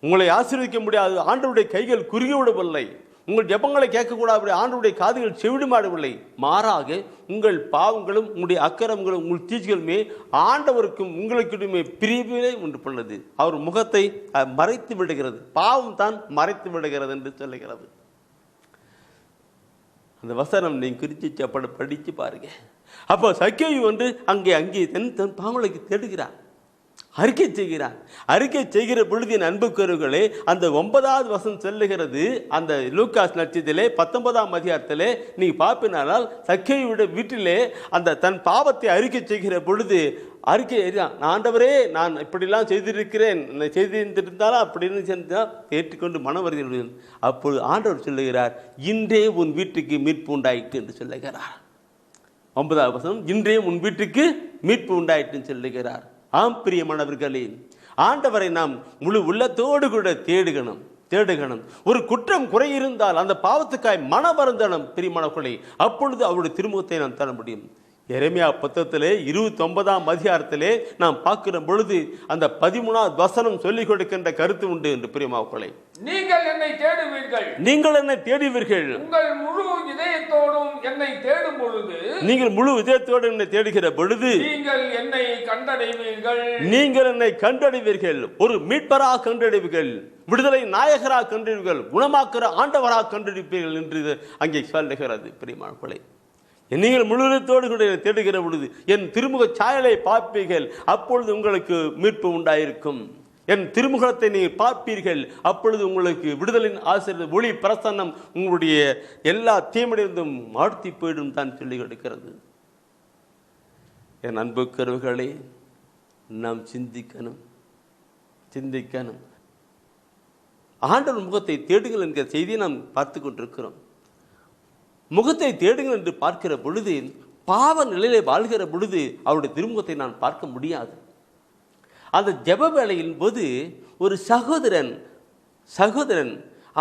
உங்களை ஆசீர்வதிக்க முடியாது. ஆண்டவருடைய கைகள் குறுகிவிடவில்லை. உங்கள் ஜெபங்களை கேட்கக்கூடாது. ஆண்டவருடைய காதுகள் செவிடுமாடவில்லை. மாறாக உங்கள் பாவங்களும் உங்களுடைய அக்கிரமங்களும் உங்கள் தீட்சிகளுமே ஆண்டவருக்கும் உங்களுக்குமே பிரிவினை உண்டு பண்ணது. அவர் முகத்தை மறைத்து விடுகிறது. பாவம் தான் மறைத்து விடுகிறது என்று சொல்லுகிறது. அந்த வசனம் நீங்க குறித்து படித்து பாருங்க. அப்போ சக்கேயு அங்கே தன் பாவங்களுக்கு தேடுகிறார், அறிக்கை செய்கிற பொழுது என் அன்புக்குறவர்களே, அந்த 9வது வசனம் சொல்லுகிறது. அந்த லூக்காஸ் நட்சத்திலே 19ஆம் அதிகாரத்திலே நீ பார்ப்பினால் சக்கேயுடைய வீட்டிலே அந்த தன் பாவத்தை அறிக்கை செய்கிற பொழுது ஆண்டவரே, நான் இப்படிலாம் செய்திருந்தாலும் அப்படின்னு சென்றால் ஏற்றுக்கொண்டு மனவருதி. அப்பொழுது ஆண்டவர் சொல்லுகிறார், இன்றே உன் வீட்டுக்கு மீட்பு உண்டாயிற்று என்று சொல்லுகிறார். 9வது வசனம், இன்றே உன் வீட்டுக்கு மீட்பு உண்டாயிற்று சொல்லுகிறார். ஆம் பிரியமானவர்களே, ஆண்டவரை நாம் முழு உள்ளத்தோடு கூட தேடுகணும். ஒரு குற்றம் குறை இருந்தால் அந்த பாவத்துக்காய் மன வருந்தனம் பிரியமானவர்களே. அப்பொழுது அவருடைய திருமுகத்தை நாம் தர முடியும். எரேமியா புத்தகத்திலே 29ஆம் அதிகாரத்திலே நாம் பார்க்கிற பொழுது அந்த 13வது வசனம் சொல்லிக் கொடுக்கின்ற கருத்து உண்டு என்று பிரியமானவர்களே. நீங்கள் என்னை தேடுவீர்கள். உங்கள் முழு இதயத்தோடும் என்னை தேடும் பொழுது, நீங்கள் முழு இதயத்தோடு என்னை தேடுகிற பொழுது நீங்கள் என்னை கண்டடைவீர்கள். ஒரு மீட்பராக கண்டடைவீர்கள், விடுதலை நாயகராக கண்டறிவீர்கள், குணமாக்குற ஆண்டவராக கண்டறிப்பீர்கள் என்று அங்கே சொல்லுகிறது. பிரியமானவர்களே, நீங்கள் முழுவதோடு கூட தேடுகிற பொழுது என் திருமுக சாயலை பார்ப்பீர்கள், அப்பொழுது உங்களுக்கு மீட்பு உண்டாயிருக்கும். என் திருமுகத்தை நீங்கள் பார்ப்பீர்கள், அப்பொழுது உங்களுக்கு விடுதலின் ஆசிரியர் ஒளி பிரசன்னம் உங்களுடைய எல்லா தீமையிலிருந்தும் மாற்றி போயிடும் தான் சொல்லி கொடுக்கிறது. என் அன்புக்குறவர்களே, நாம் சிந்திக்கணும். ஆண்டவர் முகத்தை தேடுங்கள் என்கிற செய்தியை நாம் பார்த்து கொண்டிருக்கிறோம். முகத்தை தேடுங்கள் என்று பார்க்கிற பொழுது, பாவ நிலையிலே வாழ்கிற பொழுது அவருடைய திருமுகத்தை நான் பார்க்க முடியாது. அந்த ஜெப வேளையின் போது ஒரு சகோதரன்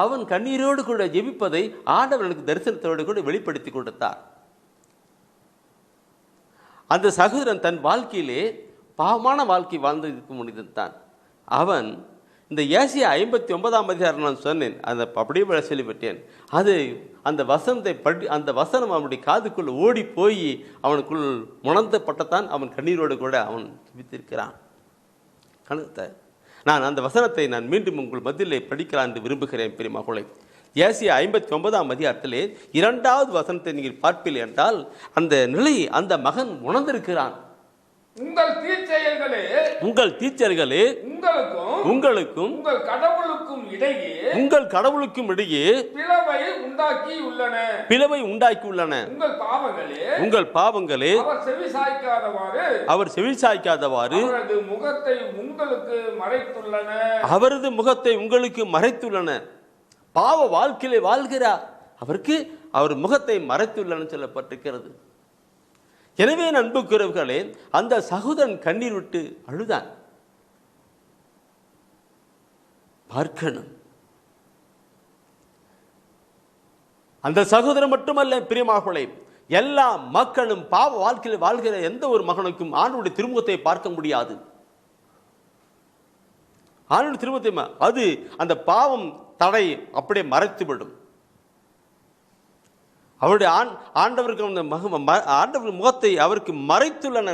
அவன் கண்ணீரோடு கூட ஜெபிப்பதை ஆண்டவனுக்கு தரிசனத்தோடு கூட வெளிப்படுத்தி கொடுத்தார். அந்த சகோதரன் தன் வாழ்க்கையிலே பாவமான வாழ்க்கை வாழ்ந்திருக்க முடிந்தான். அவன் இந்த ஏசியா 59ஆம் அதிகாரம் நான் சொன்னேன், அதை அப்படியே சொல்லிவிட்டேன். அந்த வசனம் அவனுடைய காதுக்குள் ஓடி போய் அவனுக்குள் உணர்ந்தப்பட்டதான் அவன் கண்ணீரோடு கூட அவன் ஜெபித்திருக்கிறான். நான் அந்த வசனத்தை நான் மீண்டும் உங்கள் மத்தியிலே படிக்கலாம் என்று விரும்புகிறேன். பெரியமகளே, ஏசியா 59ஆம் அதிகாரத்திலே 2வது வசனத்தை நீங்கள் பார்ப்பீர்கள் என்றால், அந்த நிலை அந்த மகன் உணர்ந்திருக்கிறான். உங்கள் தீச்செயல்களே உங்களுக்கும் உங்கள் கடவுளுக்கும் இடையே பிளவை உண்டாக்கியுள்ளன. உங்கள் பாவங்களே அவர் செவிசாய்க்காதவாறு அவரது முகத்தை உங்களுக்கு மறைத்துள்ளன. பாவ வாழ்க்கையிலே வாழ்கிறார். அவருக்கு அவர் முகத்தை மறைத்துள்ளன்னு சொல்லப்பட்டிருக்கிறது. எனவே அன்புக்குரியவர்களே, அந்த சகோதரன் கண்ணீர் விட்டு அழுதான். பார்க்கணும். அந்த சகோதரன் மட்டுமல்ல பிரியமானவர்களே, எல்லா மக்களும் பாவ வாழ்க்கையில் வாழ்கிற எந்த ஒரு மகனுக்கும் ஆண்டவருடைய திருமுகத்தை பார்க்க முடியாது. ஆண்டவருடைய திருமுகத்தை அது அந்த பாவம் தடை அப்படியே மறைத்துவிடும். அவருடைய ஆண்டவருக்கு ஆண்டவர் முகத்தை அவருக்கு மறைத்துள்ளன.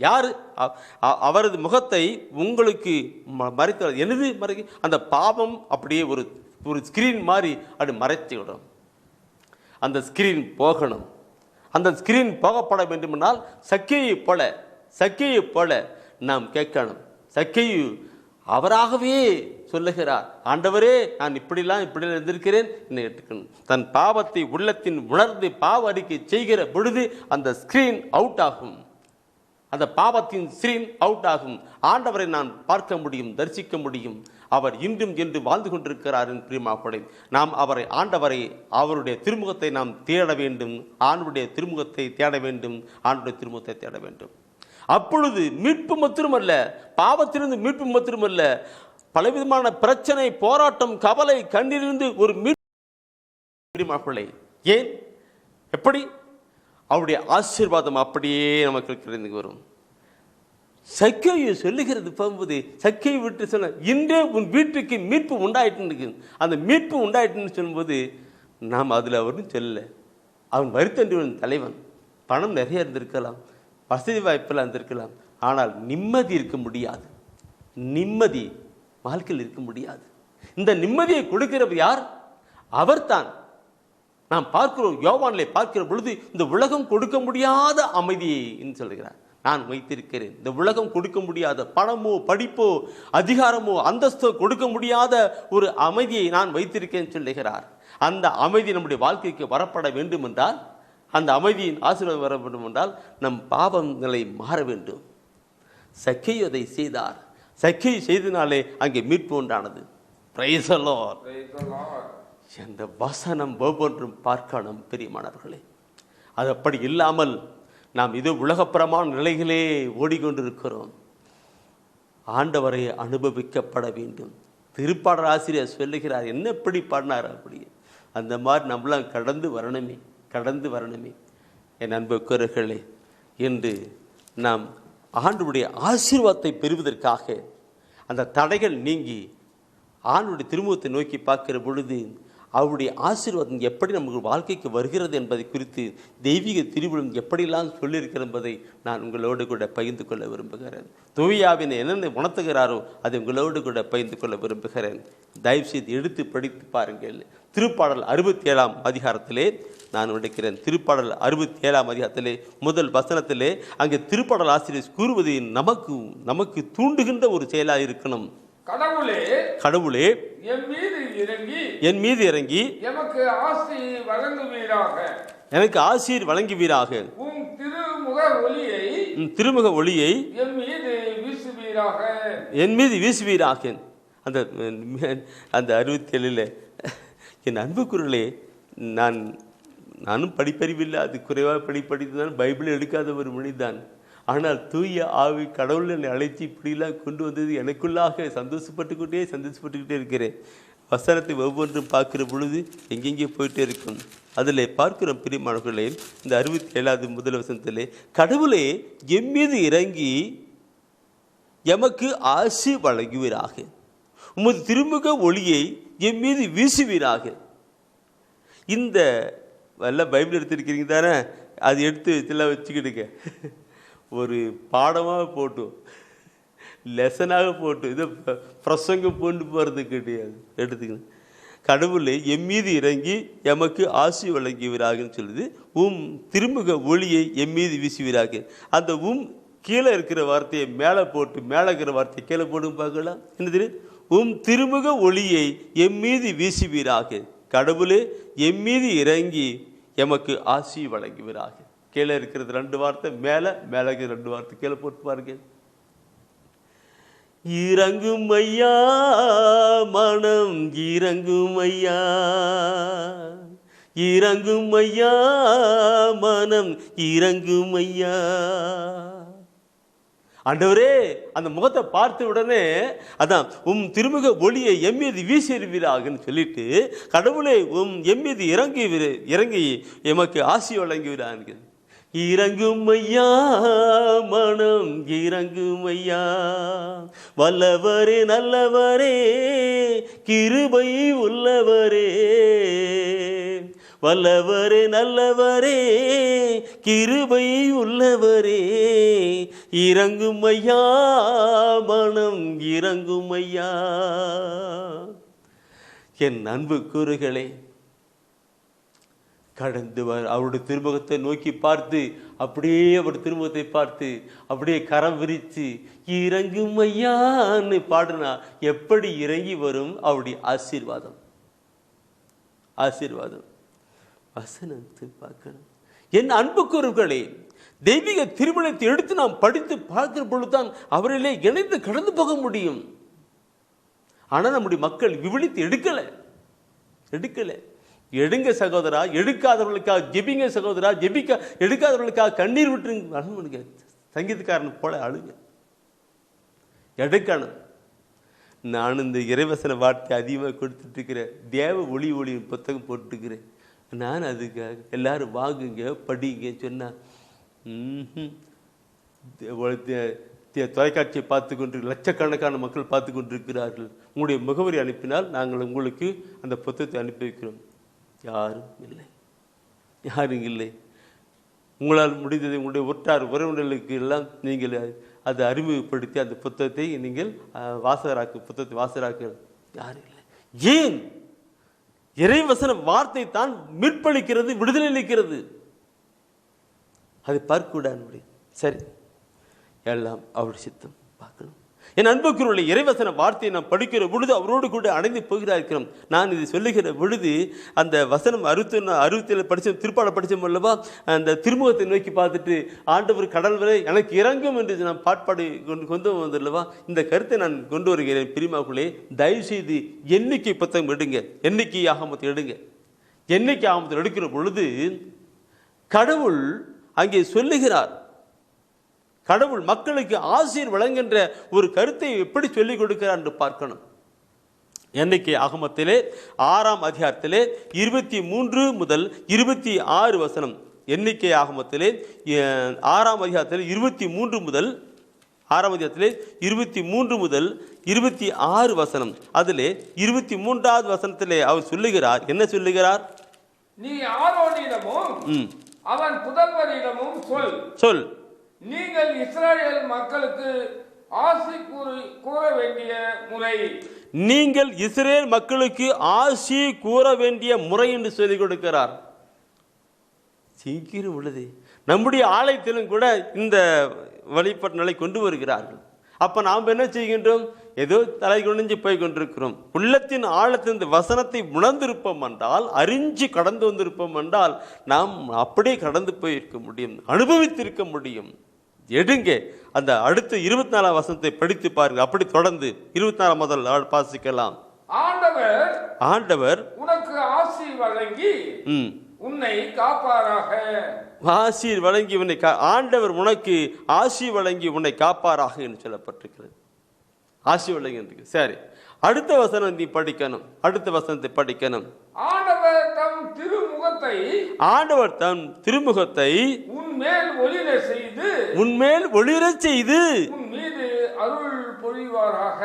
யாரு? அவரது முகத்தை உங்களுக்கு மறைத்து எனது மறை அந்த பாவம் அப்படியே ஒரு ஸ்கிரீன் மாதிரி அப்படி மறைத்து விடும். அந்த ஸ்கிரீன் போகணும். அந்த ஸ்கிரீன் போகப்பட வேண்டுமென்றால் சக்கையை போல நாம் கேட்கணும். சக்கையு அவராகவே சொல்லுகிறார், ஆண்டவரே நான் இப்படி இருந்திருக்கிறேன், என்னை ஏற்றுக்கணும். தன் பாவத்தை உள்ளத்தின் உணர்ந்து பாவ அறிக்கை செய்கிற பொழுது அந்த ஸ்கிரீன் அவுட் ஆகும். அந்த பாவத்தின் ஸ்கிரீன் அவுட் ஆகும். ஆண்டவரை நான் பார்க்க முடியும், தரிசிக்க முடியும். அவர் இன்றும் என்று வாழ்ந்து கொண்டிருக்கிறார். பிரியமானவர்களே, நாம் ஆண்டவரை அவருடைய திருமுகத்தை நாம் தேட வேண்டும். ஆண்டவருடைய திருமுகத்தை தேட வேண்டும். ஆண்டவருடைய திருமுகத்தை தேட வேண்டும். அப்பொழுது மீட்பு மட்டுமல்ல, பாவத்திலிருந்து மீட்பு மட்டுமல்ல, பலவிதமான பிரச்சனை, போராட்டம், கவலை, கண்ணீரிலிருந்து ஒரு மீட்பு. ஏன்? எப்படி? அவருடைய ஆசீர்வாதம் அப்படியே நமக்கு வரும். சக்கையை சொல்லுகிறது போகும்போது, சக்கையை விட்டு சொன்ன இன்றே உன் வீட்டுக்கு மீட்பு உண்டாயிட்டு. அந்த மீட்பு உண்டாயிட்டுன்னு சொல்லும்போது நாம் அதில் அவரும் சொல்லல. அவன் வருத்தன்றின் தலைவன், பணம் நிறைய இருந்திருக்கலாம், வசதி வாய்ப்பெல்லாம் இருந்திருக்கலாம், ஆனால் நிம்மதி இருக்க முடியாது. நிம்மதி வாழ்க்கையில் இருக்க முடியாது. இந்த நிம்மதியை கொடுக்கிறவர் யார்? அவர்தான். நாம் பார்க்கிறோம், யோவானிலே பார்க்கிற பொழுது இந்த உலகம் கொடுக்க முடியாத அமைதியை சொல்கிறார். நான் வைத்திருக்கிறேன். இந்த உலகம் கொடுக்க முடியாத பணமோ படிப்போ அதிகாரமோ அந்தஸ்தோ கொடுக்க முடியாத ஒரு அமைதியை நான் வைத்திருக்கேன் சொல்லுகிறார். அந்த அமைதி நம்முடைய வாழ்க்கைக்கு வரப்பட வேண்டும் என்றால், அந்த அமைதியின் ஆசீர்வாதம் வர வேண்டும் என்றால் நம் பாவங்களை மாற வேண்டும். சக்கை அதை செய்தார். சக்கை செய்தனாலே அங்கே மீட்பு உண்டானது. Praise the Lord. இந்த வசனம் ஒவ்வொன்றும் பார்க்கணும் பிரியமானவர்களே. அது அப்படி இல்லாமல் நாம் இது உலகப்புறமான நிலைகளே ஓடிக்கொண்டிருக்கிறோம். ஆண்டவரை அனுபவிக்கப்பட வேண்டும். திருப்பாடல் ஆசிரியர் சொல்லுகிறார், என்ன எப்படி பாடினார் அப்படி. அந்த மாதிரி நம்மளாம் கடந்து வரணுமே. என் அன்புக்குரியவர்களே, இன்று நாம் ஆண்டவருடைய ஆசீர்வாதத்தை பெறுவதற்காக அந்த தடைகள் நீங்கி ஆண்டவருடைய திருமுகத்தை நோக்கி பார்க்கிற பொழுது அவருடைய ஆசீர்வாதம் எப்படி நமக்கு வாழ்க்கைக்கு வருகிறது என்பதை குறித்து தெய்வீக திருவிழம் எப்படியெல்லாம் சொல்லியிருக்கிறது என்பதை நான் உங்களோடு கூட பகிர்ந்து கொள்ள விரும்புகிறேன். தூயாவினை என்னென்ன உணர்த்துகிறாரோ அதை உங்களோடு கூட பகிர்ந்து கொள்ள விரும்புகிறேன். தயவுசெய்து எடுத்து படித்து பாருங்கள். திருப்பாடல் 67ஆம் அதிகாரத்திலே நான் நினைக்கிறேன். திருப்பாடல் 67ஆம் அதிகாரத்திலே முதல் வசனத்திலே அங்கே திருப்பாடல் ஆசிரியர் கூறுவது நமக்கு தூண்டுகின்ற ஒரு செயலாக இருக்கணும். கடவுளே என் மீது இறங்கி எனக்கு ஆசீர் வழங்குவீராக. உம் திருமுக ஒளியை என் மீது வீசுவீராக. அந்த 67 என் அன்புக்குறளே, நானும் படிப்பறிவில்லை, அது குறைவாக படித்துதான் பைபிள் எடுக்காத ஒரு மொழிதான். ஆனால் தூய ஆவி கடவுள் என்னை அழைச்சி இப்படிலாம் கொண்டு வந்தது எனக்குள்ளாக சந்தோஷப்பட்டுக்கிட்டே இருக்கிறேன். வசனத்தை ஒவ்வொன்றும் பார்க்கிற பொழுது எங்கெங்கே போயிட்டே இருக்கும். அதில் பார்க்கிறோம் பிரியமானவர்களே, இந்த 67வது முதல் வசனத்திலே, கடவுளே என் மீது இறங்கி எமக்கு ஆசி வழங்குவீராக. உமது திருமுக ஒளியை என் மீது வீசுவீராக. இந்த எல்லாம் பைபிள் எடுத்துருக்கிறீங்க தானே, அது எடுத்து இதெல்லாம் வச்சுக்கிடுங்க. ஒரு பாடமாக போட்டு லெசனாக போட்டு இதை பிரசங்கம் கொண்டு போகிறது கிடையாது. எடுத்துக்கணும். கடவுளை எம் மீது இறங்கி எமக்கு ஆசி வழங்குவீராகன்னு சொல்லுது. திருமுக ஒளியை எம் மீது வீசுவீராக. அந்த கீழே இருக்கிற வார்த்தையை மேலே போட்டு, மேலே இருக்கிற வார்த்தையை கீழே போட்டு பார்க்கலாம். என்னது? திருமுக ஒளியை எம் மீது வீசுவீராக. கடவுளே எம் மீது இறங்கி எமக்கு ஆசி வழங்குவீராக. கீழே இருக்கிறது 2 வார்த்தை, மேலே இருக்கிற 2 வார்த்தை கீழே போட்டு பாருங்க. இறங்கும் ஐயா, மனம் இறங்கும் ஐயா, இறங்கும் ஐயா, மனம் இறங்கும் ஐயா. ஆண்டவரே, அந்த முகத்தை பார்த்த உடனே அதான் திருமுக ஒளியை எம்மீது வீசிடுவீராகன்னு சொல்லிட்டு, கடவுளே எம்மீது இறங்கி எமக்கு ஆசி வழங்குவீராங்க. இறங்கும் ஐயா, மனம் இறங்கும் ஐயா, வல்லவரே நல்லவரே கிருபை உள்ளவரே, வல்லவரே நல்லவரே கிருபை உள்ளவரே, இறங்கும் ஐயா, மனம் இறங்கும் ஐயா. என் அன்பு கூறுகளே, கடந்து அவருடைய திருமுகத்தை நோக்கி பார்த்து, அப்படியே அவர் திருமுகத்தை பார்த்து அப்படியே கரம் விரித்து இறங்கும் ஐயான்னு பாடுனா எப்படி இறங்கி வரும் அவருடைய ஆசீர்வாதம். ஆசீர்வாதம் வசனத்தை பார்க்கணும். என் அன்புக்குறவர்களே, தெய்வீக திருமணத்தை எடுத்து நாம் படித்து பார்க்கிற பொழுதுதான் அவரிலே இணைந்து கடந்து போக முடியும். ஆனால் நம்முடைய மக்கள் விழித்து எடுக்கல. எடுங்க சகோதரா, எடுக்காதவர்களுக்காக ஜெபிங்க சகோதரா, எடுக்காதவர்களுக்காக கண்ணீர் விட்டுருங்க. சங்கீதக்காரன் போல அழுங்க. எடுக்கணும். நான் இந்த இறைவசன வார்த்தை அதிகமாக கொடுத்துட்டு இருக்கிறேன். தேவ ஒளி புத்தகம் போட்டுக்கிறேன். நான் அதுக்காக எல்லாரும் வாங்குங்க படிங்க சொன்னா தொலைக்காட்சியை பார்த்து கொண்டு லட்சக்கணக்கான மக்கள் பார்த்து கொண்டிருக்கிறார்கள். உங்களுடைய முகவரி அனுப்பினால் நாங்கள் உங்களுக்கு அந்த புத்தகத்தை அனுப்பி வைக்கிறோம். யாரும் இல்லை. உங்களால் முடிந்ததை உங்களுடைய உற்றார் உறவினர்களுக்கு எல்லாம் நீங்கள் அதை அறிமுகப்படுத்தி அந்த புத்தகத்தை நீங்கள் புத்தகத்தை வாசகராக்க யாரும் இல்லை. ஏன்? இறைவசன வார்த்தை தான் மீட்பளிக்கிறது, விடுதலை அளிக்கிறது. அதை பார்க்கக்கூடாது. சரி, எல்லாம் அவருடைய சித்தம் பார்க்கணும். என் அன்புக்குரிய இறைவசன வார்த்தையை நாம் படிக்கிற பொழுது அவரோடு கூட அணைந்து போகிறாஇருக்கிறோம். நான் இது சொல்லுகிற பொழுது அந்த வசனம் 67 படித்தோம், திருப்பாட படித்தோம் அல்லவா, அந்த திருமுகத்தை நோக்கி பார்த்துட்டு ஆண்டவர் கடல் வரை எனக்கு இறங்கும் என்று நான் பாட்பாடு கொண்டு வந்தல்லவா, இந்த கருத்தை நான் கொண்டு வருகிறேன். பிரிமாக்குள்ளே தயவு செய்து எண்ணிக்கை புத்தகம் எடுங்க, எண்ணிக்கை ஆகமத்தை எடுங்க. எண்ணிக்கை ஆகமத்தை எடுக்கிற பொழுது கடவுள் அங்கே சொல்லுகிறார். கடவுள் மக்களுக்கு ஆசீர் வழங்குகின்ற ஒரு கருத்தை எப்படி சொல்லிக் கொடுக்கிறார் என்று பார்க்கணும். எண்ணிக்கை ஆகமத்திலே 6ஆம் அதிகாரத்திலே 23 முதல் 26 வசனம். எண்ணிக்கை ஆகமத்திலே 6ஆம் அதிகாரத்திலே 23 முதல் 26 வசனம். அதிலே 23வது வசனத்திலே அவர் சொல்லுகிறார். என்ன சொல்லுகிறார்? நீ ஆரோனிடமும் அவன் புதல்வரிடமும் சொல், நீங்கள் இஸ்ரவேல் மக்களுக்கு ஆசி கூற வேண்டிய முறை. நீங்கள் இஸ்ரவேல் மக்களுக்கு ஆசி கூற வேண்டிய முறை என்று சொல்லிக் கொடுக்கிறார். சீக்கிரம் உள்ளது. நம்முடைய ஆலயத்திலும் கூட இந்த வழிபாட்டு நிலை கொண்டு வருகிறார்கள். அப்ப நாம் என்ன செய்கின்றோம்? ஏதோ தலை குனிஞ்சு போய் கொண்டிருக்கிறோம். உள்ளத்தின் ஆழத்தின் இந்த வசனத்தை உணர்ந்திருப்போம் என்றால், அறிஞ்சு கடந்து வந்திருப்போம் என்றால், நாம் அப்படியே கடந்து போயிருக்க முடியும், அனுபவித்திருக்க முடியும். எடுங்க அந்த அடுத்த 24ஆம் வசனத்தை படித்து பாருங்க. அப்படி தொடர்ந்து 24ஆம் முதல் வாசிக்கலாம். ஆண்டவர் உனக்கு ஆசி வழங்கி உன்னை காப்பாராக. ஆசி வழங்கி உன்னை ஆண்டவர் உனக்கு ஆசி வழங்கி உன்னை காப்பாராக என்று சொல்லப்பட்டிருக்கிறது. ஆசி வழங்கி. சரி, அடுத்த வசனம் நீ படிக்கணும். அடுத்த வசனத்தை படிக்கணும். ஆண்டவர் தம் திருமுகத்தை உன்மேல் ஒளிரச் செய்து உன் மீது அருள் பொழிவாராக.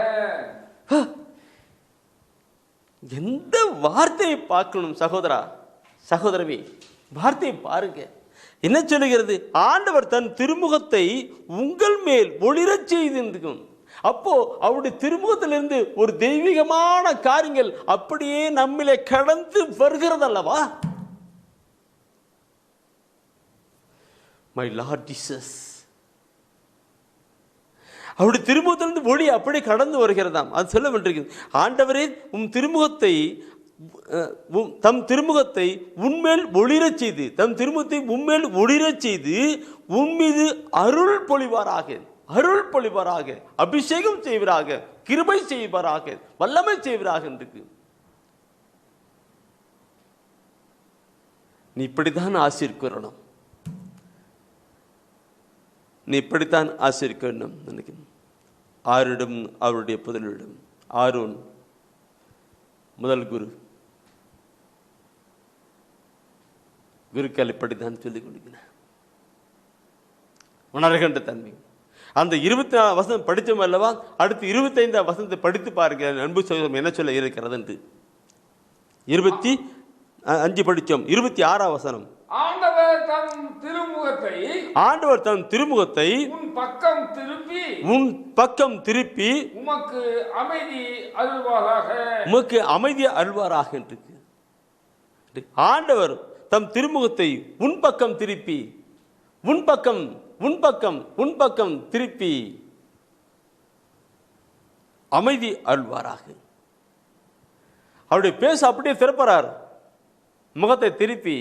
எந்த வார்த்தையை பார்க்கணும் சகோதரா, சகோதரவி, வார்த்தையை பாருங்க. என்ன சொல்லுகிறது? ஆண்டவர் தன் திருமுகத்தை உங்கள் மேல் ஒளிரச் செய்து. அப்போ அவருடைய திருமுகத்திலிருந்து ஒரு தெய்வீகமான காரியங்கள் அப்படியே நம்மிலே கடந்து வருகிறது அல்லவா? மை லார்ட் ஜீசஸ், அவருடைய திருமுகத்திலிருந்து ஒளி அப்படியே கடந்து வருகிறதாம். அது சொல்ல வேண்டியிருக்கிறது. ஆண்டவரே தம் திருமுகத்தை உன்மேல் ஒளிரச் செய்து, தம் திருமுகத்தை உன்மேல் ஒளிரச் செய்து உன் மீது அருள் பொழிவாராக, அருள் பொழிவாராக, அபிஷேகம் செய்வராக, கிருபை செய்வாராக, வல்லமை செய்வராக இருக்கு. நீ இப்படித்தான் ஆசீர்வதிக்கணும், நீ இப்படித்தான் ஆசீர்வதிக்க வேண்டும் நினைக்கிறேன். ஆரிடம் அவருடைய புதல்வரிடம் ஆரோன் முதல் குருக்கள் இப்படித்தான் சொல்லிக் கொடுக்கிறார். உணர்கின்ற தன்மை. அந்த 24 வசனம் படித்தோம் அல்லவா, அடுத்து 25 வசனத்தை படித்து பாருங்க. அன்பு சகோதரன் என்ன சொல்ல இருக்கிறது என்று 25 படித்தோம். 26 வசனம். ஆண்டவர் தம் திருமுகத்தை உன் பக்கம் திருப்பி உமக்கு அமைதி அருள்வாராக என்று. ஆண்டவர் தம் திருமுகத்தை உன் பக்கம் திருப்பி உன் பக்கம் திருப்பி அமைதி அருள்வாராக. அவருடைய பேச அப்படியே திறப்பறார். முகத்தை திருப்பி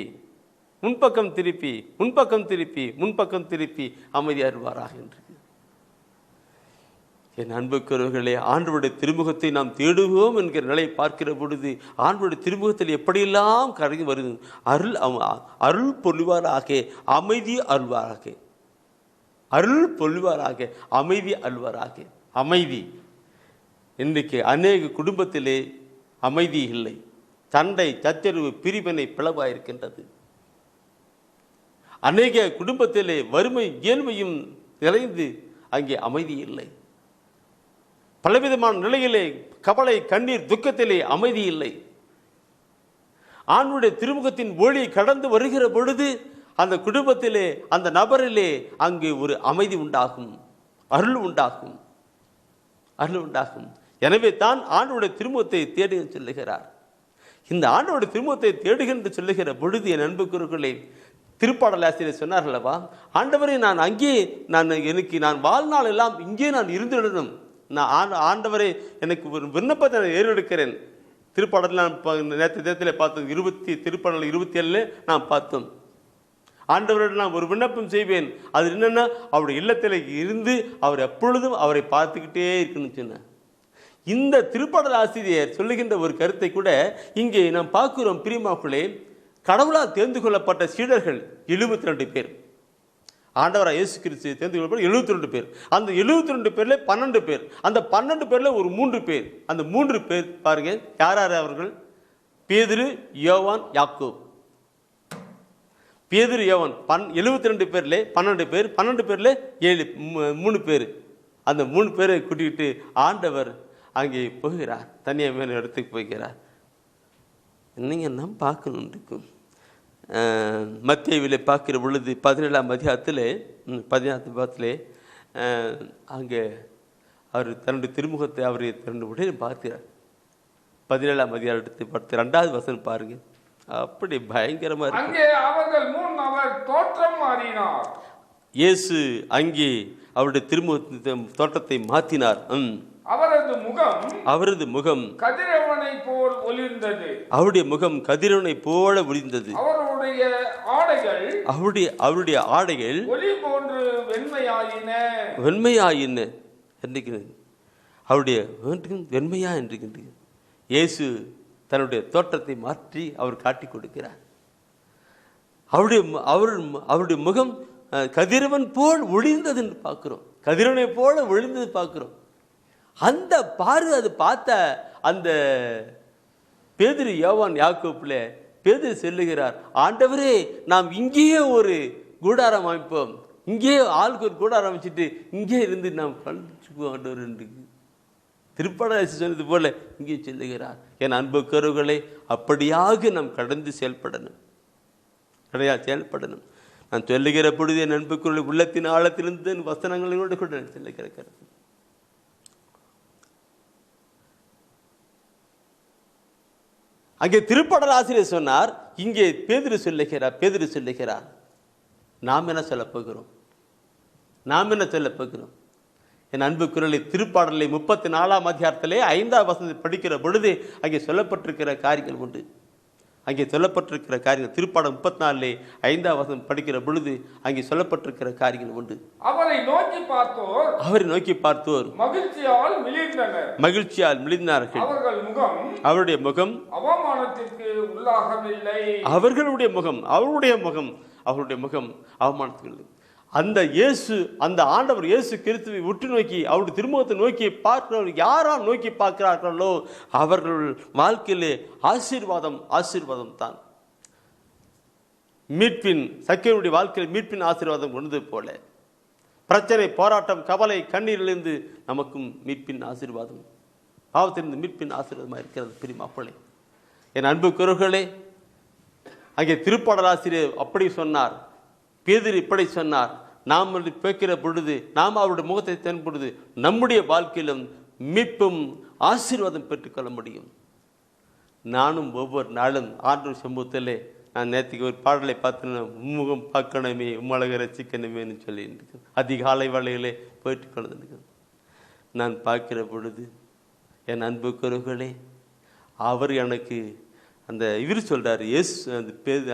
முன்பக்கம் திருப்பி அமைதி அருள்வாராக என்று. என் அன்புக்குரியவர்களே, ஆண்டவருடைய திருமுகத்தை நாம் தேடுவோம் என்கிற நிலையை பார்க்கிற பொழுது ஆண்டவருடைய திருமுகத்தில் எப்படியெல்லாம் கரைந்து வருது. அருள் பொழிவாராக, அமைதி அருள்வாராக, அருள் பொழிவாராக, அமைதி அருள்வாராக. அமைதி. இன்றைக்கு அநேக குடும்பத்திலே அமைதி இல்லை. சண்டை, சச்சரவு, பிரிவினை, பிளவாயிருக்கின்றது. அநேக குடும்பத்திலே வறுமை, ஏழ்மையும் நிறைந்து அங்கே அமைதி இல்லை. பலவிதமான நிலையிலே கவலை, கண்ணீர், துக்கத்திலே அமைதி இல்லை. ஆண்டவருடைய திருமுகத்தின் ஒளி கடந்து வருகிற பொழுது அந்த குடும்பத்திலே, அந்த நபரிலே அங்கு ஒரு அமைதி உண்டாகும், அருள் உண்டாகும். எனவே தான் ஆண்டவருடைய திருமுகத்தை தேடுக சொல்லுகிறார். இந்த ஆண்டவருடைய திருமுகத்தை தேடுகின்ற சொல்லுகிற பொழுது என் அன்புக்குரியவர்களே, திருப்பாடல் ஆசிரியர் சொன்னார்களவா, ஆண்டவரே நான் அங்கே நான் வாழ்நாள் எல்லாம் இங்கே நான் இருந்துடணும். நான் ஆண்டவரே எனக்கு ஒரு விண்ணப்பத்தை நான் ஏறெடுக்கிறேன். திருப்பாடல் நான் நேரத்தில் பார்த்தோம், திருப்பாடல் 27 நான் பார்த்தோம். ஆண்டவரிடம் நான் ஒரு விண்ணப்பம் செய்வேன். அது என்னன்னா, அவருடைய இல்லத்தில் இருந்து அவர் எப்பொழுதும் அவரை பார்த்துக்கிட்டே இருக்கணும்னு சொன்ன. இந்த திருப்பாடல் ஆசிரியர் சொல்லுகின்ற ஒரு கருத்தை கூட இங்கே நாம் பார்க்கிறோம். பிரியமாக்களே, கடவுளால் தேர்ந்து கொள்ளப்பட்ட சீடர்கள் 72 பேர். ஆண்டவராக இயேசு கிறிஸ்து தேர்ந்து கொள்ளப்பட்ட 72 பேர். அந்த 72 பேர்ல 12 பேர். அந்த 12 பேர்ல ஒரு 3 பேர். அந்த 3 பேர் பாருங்க, யார் அவர்கள்? பேதுரு, யோவான், யாக்கோபு. பேதுரு, யோவான் 72 பேர்ல 12 பேர். 12 பேர்ல 3 பேர். அந்த 3 பேரை கூட்டிக்கிட்டு ஆண்டவர் அங்கே போகிறார். தனியாக இடத்துக்கு போகிறார். நீங்கள் நம்ம பார்க்கணும் இருக்கும். மத்தேயுவிலே பார்க்கிற பொழுது 17ஆம் அதிகாரத்தில் 14 அங்கே அவர் தன்னுடைய திருமுகத்தை தன்னுடைய உடனே பார்க்கிறார். 17ஆம் அதிகாரத்தை பார்த்து 2வது வசனம் பாருங்க. அப்படி பயங்கரமா இருக்கு. இயேசு அங்கே அவருடைய திருமுக தோற்றத்தை மாற்றினார். அவரது முகம் கதிரவனை போல் ஒளிர்ந்தது. அவருடைய முகம் கதிரவனை போல ஒளிர்ந்தது. அவருடைய ஆடைகள் ஒளி போன்று வெண்மையாயின என்றிருக்கிறது. அவருடைய வெண்மையா என்றிருக்கின்றது. இயேசு தன்னுடைய தோற்றத்தை மாற்றி அவர் காட்டி கொடுக்கிறார். அவருடைய முகம் கதிரவன் போல் ஒளிர்ந்தது என்று பார்க்கிறோம். கதிரவனை போல ஒளிர்ந்தது பார்க்கிறோம். அந்த அது பார்த்த அந்த பேதுரு, யோவான், யாக்கோப்புல பேதுரு சொல்லுகிறார், ஆண்டவரே நாம் இங்கேயே ஒரு கூடாரம் அமைப்போம், இங்கேயே ஆளுக்கு ஒரு கூடாரம் அமைச்சிட்டு இங்கே இருந்து நாம் கழிச்சுக்குவோம் ஆண்டவர் என்று திருப்பாடல் சொன்னது போல இங்கே சொல்லுகிறார். என் அன்பு கருவுகளை அப்படியாக நாம் கடந்து செயல்படணும். நான் சொல்லுகிற பொழுது என் அன்புக்குள்ள உள்ளத்தின் ஆழத்திலிருந்து வசனங்களோடு கூட சொல்லுகிற கருத்து. அங்கே திருப்பாடல் ஆசிரியர் சொன்னார், இங்கே பேதுரு சொல்லுகிறார். நாம் என்ன சொல்ல போகிறோம்? என் அன்பு குரலை திருப்பாடலை 34ஆம் அதிகாரத்திலே 5ஆம் வசனத்தை படிக்கிற பொழுது அங்கே சொல்லப்பட்டிருக்கிற காரியங்கள் உண்டு. அங்கே சொல்லப்பட்டிருக்கிற காரியங்கள் திருப்பாடம் 34 5ஆம் வசனம் படிக்கிற பொழுது அங்கே சொல்லப்பட்டிருக்கிற காரியங்கள் உண்டு. அவரை நோக்கி பார்த்தோர் மகிழ்ச்சியால் மிளிர்ந்தார்கள். அவருடைய முகம் அவமானத்திற்கு உள்ளாகவில்லை. அவருடைய முகம் அவமானத்துக்கு. அந்த இயேசு, அந்த ஆண்டவர் இயேசு கிறிஸ்துவை உற்று நோக்கி அவருடைய திருமுகத்தை நோக்கி பார்க்கிறவர்கள் யாரால் நோக்கி பார்க்கிறார்களோ அவர்கள் வாழ்க்கையிலே ஆசீர்வாதம் தான். மீட்பின் சக்கரனுடைய வாழ்க்கையில் மீட்பின் ஆசீர்வாதம் கொண்டது போல பிரச்சனை, போராட்டம், கவலை, கண்ணீரிலிருந்து நமக்கும் மீட்பின் ஆசீர்வாதம், பாவத்திலிருந்து மீட்பின் ஆசீர்வாதமாக இருக்கிறது. பிரியமானவர்களே, என் அன்புக்குரியவர்களே, அங்கே திருப்பாடலாசிரியர் அப்படி சொன்னார், பேதுரு இப்படி சொன்னார். நாம் பேக்கிற பொழுது, நாம் அவருடைய முகத்தை தென்பொழுது நம்முடைய வாழ்க்கையிலும் மீட்பும் ஆசீர்வாதம் பெற்றுக்கொள்ள முடியும். நானும் ஒவ்வொரு நாளும் ஆண்டவர் சமூகத்திலே, நான் நேற்றுக்கு ஒரு பாடலை பார்த்தேன்னா, உம்முகம் பார்க்கணுமே உம்மழக ரசிக்கணுமேன்னு சொல்லி அதிகாலை வேளையிலே போயிட்டு கொண்டு நான் பார்க்கிற பொழுது என் அன்புக்குரியவர்களே, அவர் எனக்கு அந்த இவர் சொல்கிறாரு, இயேசு அந்த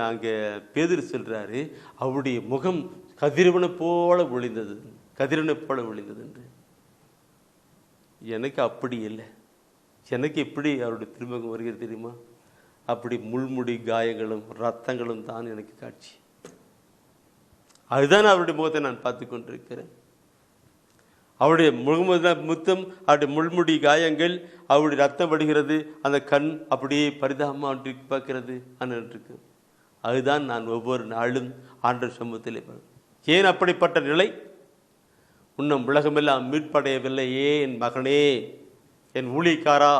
அங்கே பேதுரு சொல்கிறாரு, அவருடைய முகம் கதிரவனை போல ஒளிந்தது என்று. எனக்கு அப்படி இல்லை. எனக்கு எப்படி அவருடைய திருமுகம் வருகிறது தெரியுமா? அப்படி முள்முடி காயங்களும் ரத்தங்களும் தான் எனக்கு காட்சி. அதுதான் அவருடைய முகத்தை நான் பார்த்து கொண்டிருக்கிறேன். அவருடைய முத்தம், அவருடைய முள்முடி காயங்கள், அவருடைய ரத்தம் வடிகிறது, அந்த கண் அப்படியே பரிதாபமாக பார்க்கிறது இருக்கு. அதுதான் நான் ஒவ்வொரு நாளும் ஆண்டவர் சமூகத்திலே. ஏன் அப்படிப்பட்ட நிலை? இன்னும் உலகமெல்லாம் மீட்படையவில்லை. என் மகனே, என் ஊழியக்காரா,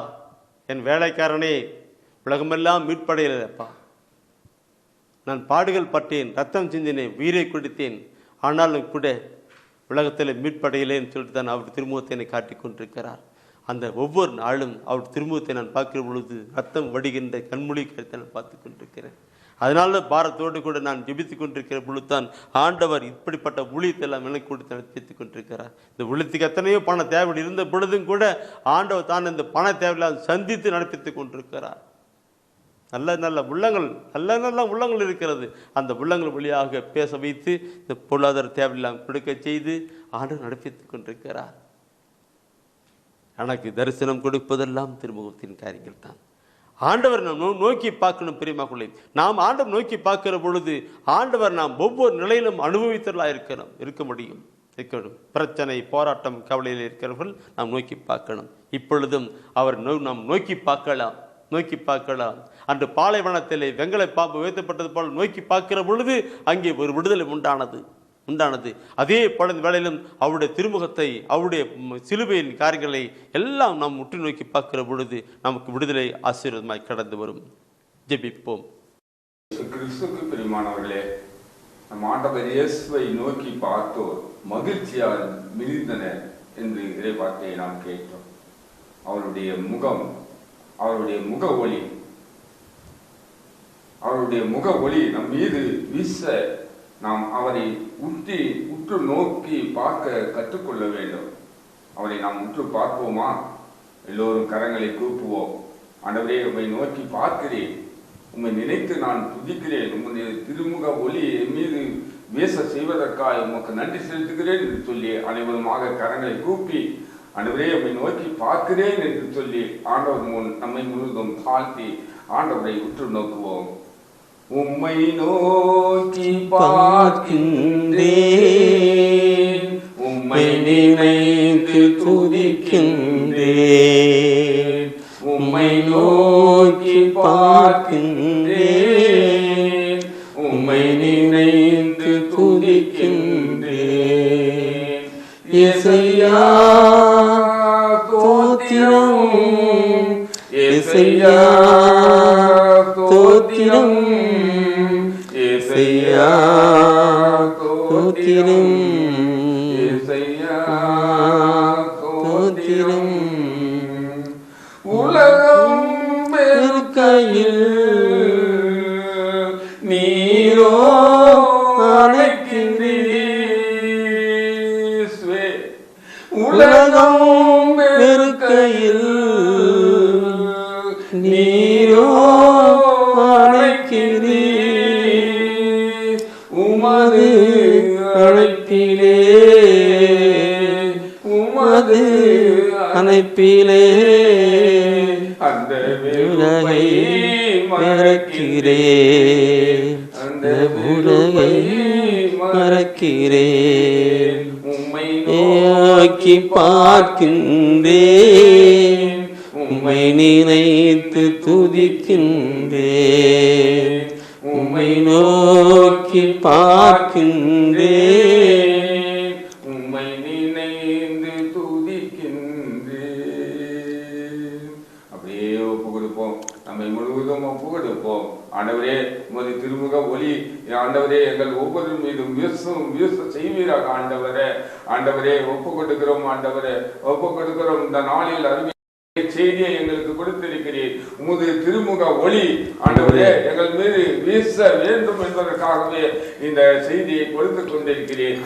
என் வேலைக்காரனே, உலகமெல்லாம் மீட்படையலப்பா. நான் பாடுகள் பட்டேன், ரத்தம் சிந்தினேன், உயிரை கொடுத்தேன், ஆனாலும் கூட உலகத்தில் மீட்படையிலேன்னு சொல்லிட்டு தான் அவர் திருமுகத்தை என்னை காட்டி கொண்டிருக்கிறார். அந்த ஒவ்வொரு நாளும் அவர் திருமுகத்தை நான் பார்க்கிற பொழுது ரத்தம் வடிகின்ற கண்மொழி கருத்தை நான் பார்த்து கொண்டிருக்கிறேன். அதனால பாரத்தோடு கூட நான் ஜெபித்து கொண்டிருக்கிற பொழுது தான் ஆண்டவர் இப்படிப்பட்ட ஊழியத்தை எல்லாம் எனக்கு கொடுத்து நடத்தித்துக் கொண்டிருக்கிறார். இந்த ஊழியத்துக்கு எத்தனையோ பண தேவை இருந்த பொழுதும் கூட ஆண்டவர் தான் இந்த பண தேவையெல்லாம் சந்தித்து நடத்தித்துக் கொண்டிருக்கிறார். நல்ல உள்ளங்கள் இருக்கிறது. அந்த உள்ளங்கள் வழியாக பேச வைத்து இந்த பொருளாதார தேவையெல்லாம் கொடுக்க செய்து ஆண்டவர் நடப்பித்துக் கொண்டிருக்கிறார். எனக்கு தரிசனம் கொடுப்பதெல்லாம் திருமுகத்தின் காரியங்கள் தான். ஆண்டவர் நாம் நோக்கி பார்க்கணும். பிரியமானவர்களே, நாம் ஆண்டவர் நோக்கி பார்க்கிற பொழுது ஆண்டவர் நாம் ஒவ்வொரு நிலையிலும் அனுபவித்தவர்களாக இருக்க முடியும். பிரச்சனை, போராட்டம், கவலையில் இருக்கிறவர்கள் நாம் நோக்கி பார்க்கணும். இப்பொழுதும் அவர் நாம் நோக்கி பார்க்கலாம். அன்று பாலைவனத்திலே வெங்கல பாம்பு உயர்த்தப்பட்டது போல நோக்கி பார்க்கிற பொழுது அங்கே ஒரு விடுதலை உண்டானது. அதே போல வேளையிலும் அவருடைய திருமுகத்தை, அவருடைய சிலுவையின் காரியங்களை எல்லாம் நாம் உற்று நோக்கி பார்க்கிற பொழுது நமக்கு விடுதலை ஆசீர்வாதமாய் கடந்து வரும். ஜெபிப்போம். கிறிஸ்துவுக்கு பிரியமானவர்களே, நம் ஆண்டவர் இயேசுவை நோக்கி பார்த்தோர் மகிழ்ச்சியால் மிளிர்ந்தனர் என்று இறைவார்த்தையை நாம் கேட்டோம். அவருடைய முகம், அவருடைய முக ஒளி நம் மீது வீச நாம் அவரை உற்று நோக்கி பார்க்க கற்றுக்கொள்ள வேண்டும். அவரை நாம் உற்று பார்ப்போமா? எல்லோரும் கரங்களை கூப்புவோம். ஆண்டவரே, உம்மை நோக்கி பார்க்கிறேன், உம்மை நினைத்து நான் துதிக்கிறேன், உம்முடைய திருமுக ஒளி என் மீது வீச செய்வதற்காக உமக்கு நன்றி செலுத்துகிறேன் என்று சொல்லி அனைவருமாக கரங்களை கூப்பி, ஆண்டவரே உம்மை நோக்கி பார்க்கிறேன் என்று சொல்லி ஆண்டவர் முன் நம்மை முழுவதும் தாழ்த்தி ஆண்டவரை உற்று நோக்குவோம். உம்மை நோக்கி பார்க்கின்றேன், உம்மை நினைத்து துதிக்கின்றேன். உம்மை நோக்கி பார்க்கின்றேன், உம்மை நினைத்து துதிக்கின்றேன். இயேசுயா ஸ்தோத்திரம், இயேசுயா ஸ்தோத்திரம், இயேசுயா ஸ்தோத்திரம், இயேசுயா ஸ்தோத்திரம். உலகம் வெறுக்கையில் நீரோ அழைக்கின்றீர். உலகம் வெறுக்கையில் நீரோ அழைக்கின்றீர். அழைப்பிலே உமது அணைப்பிலே அந்த உலகை மறக்கிறேன், அந்த உலகை மறக்கிறேன். உம்மை நோக்கி பார்க்கின்றேன், உம்மை நினைத்து துதிக்கின்றேன். உம்மை நோக்கி பார்க்கின்றேன், உம்மை நினைந்து துதிக்கின்றேன். அப்படியே ஒப்பு கொடுப்போம், நம்மை முழுவதும் ஒப்பு கொடுப்போம். ஆண்டவரே, உமது திருமுக ஒளி ஆண்டவரே எங்கள் ஒவ்வொரு மீதும் வீச செய்வீராக. ஆண்டவரே ஒப்பு கொடுக்கிறோம். ஆண்டவரே ஒப்பு கொடுக்கிறோம். இந்த நாளில் அருமை செய்தியை எங்களுக்கு கொடுத்திருக்கிறீர். உமது திருமுக ஒளி ஆண்டவரே எங்கள் மீது வீச வேண்டும் என்பதற்காகவே இந்த செய்தியை கொடுத்து கொண்டிருக்கிறேன்.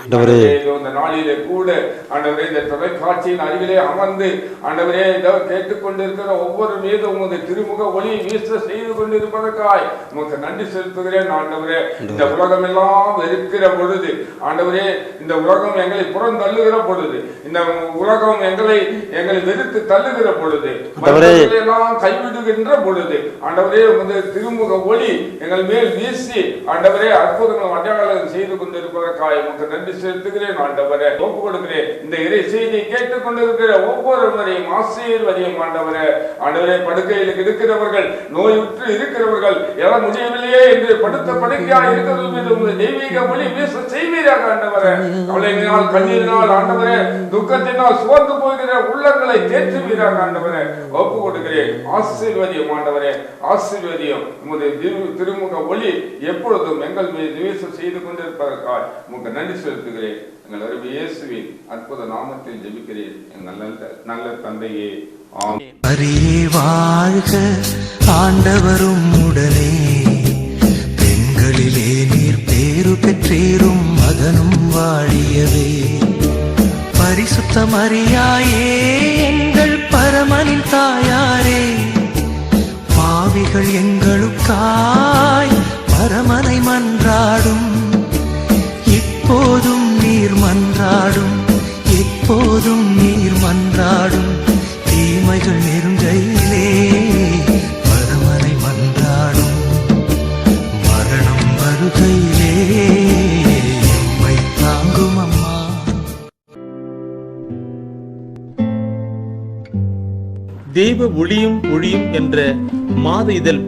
இந்த நாளிலே கூட ஆண்டவரே இந்த தொலைக்காட்சியின் அருகிலே அமர்ந்து ஆண்டவரே கேட்டுக்கொண்டிருக்கிற ஒவ்வொரு மீது உமது திருமுக ஒளி வீச செய்து கொண்டிருப்பதற்காய் உமக்கு நன்றி செலுத்துகிறேன். ஆண்டவரே, இந்த உலகம் எல்லாம் வெறுக்கிற பொழுது, ஆண்டவரே இந்த உலகம் எங்களை புறந்தள்ளுகிற பொழுது, இந்த உலகம் எங்களை வெறுத்து தள்ளுகிற பொழுது, கைவிடுகின்ற பொழுது, ஆண்டவரே உமது திருமுக ஒளி எங்கள் மேல் வீசி ஆண்டவரே அற்புதங்கள் அடையாளம் செய்து கொண்டிருப்பதற்காக உமக்கு நன்றி செலுத்துகிறேன். ஆண்டவரே ஒப்பு கொடுக்கிறேன். இந்த இறை செய்தியை கேட்டுக் கொண்டிருக்கிற ஒவ்வொருவரையும் ஆசீர்வதியும். ஆண்டவரே படுக்கையில் இருக்கிறவர்கள், நோயுற்று இருக்கிறவர்கள், எழ முடியவில்லையே என்று படுத்த படுக்கையாக இருக்கிறது மீது உமது தெய்வீக ஒளி வீச செய்வீராக. ஆண்டவரே கவலையினால், கண்ணீரினால், ஆண்டவரே துக்கத்தினால் சோர்ந்து போகிற உள்ளங்களை தேற்றுவீராக. ஆண்டவரே ஒப்பு கொடுக்கிறேன். ஆசீர்வதியம் ஆண்டவரே, ஆசீர்வதியம். உமது திருமுக ஒளி எப்பொழுதும் எங்கள் மீது வீச செய்து கொண்டிருப்பதற்காக உமக்கு நன்றி செலுத்துகிறேன். எங்கள் அருமை இயேசுவின் அற்புத நாமத்தில் ஜெபிக்கிறேன் எங்கள் நல்ல தந்தையே, ஆமென். அரியே வாழ்க ஆண்டவரும் உடனே, பெண்களிலே நீர் பேரு பெற்றேரும் மகனும் வாழியவே. பரிசுத்த மரியாயே எங்கள் பரமனின் தாயாரே, பாவிகள் எங்களுக்காய் பரமனை மன்றாடும். இப்போதும் நீர் மன்றாடும், எப்போதும் நீர் மன்றாடும். தீமைகள் நெருங்கையிலே பரமனை மன்றாடும். மரணம் வருகையிலே எம்மை தாங்கும் அம்மா. தேவ ஒளியும் ஒளியும் என்ற மாத இதழ்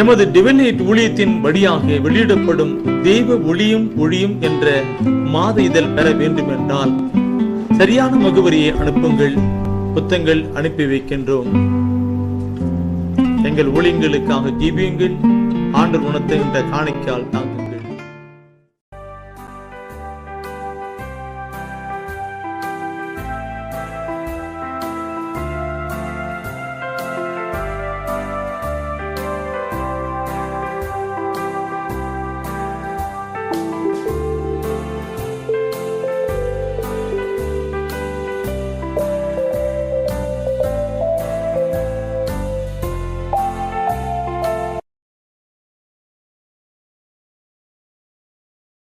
எமது டிவைன் ஊழியத்தின் வழியாக வெளியிடப்படும் தேவ ஒளியும் ஒளியும் என்ற மாத இதழ் பெற வேண்டும் என்றால் சரியான முகவரியை அனுப்புங்கள். புத்தகங்கள் அனுப்பி வைக்கின்றோம். எங்கள் ஊழியங்களுக்காக ஜீவியுங்கள். ஆண்டவர் உணர்த்துகின்ற காணிக்கையால் தாங்க.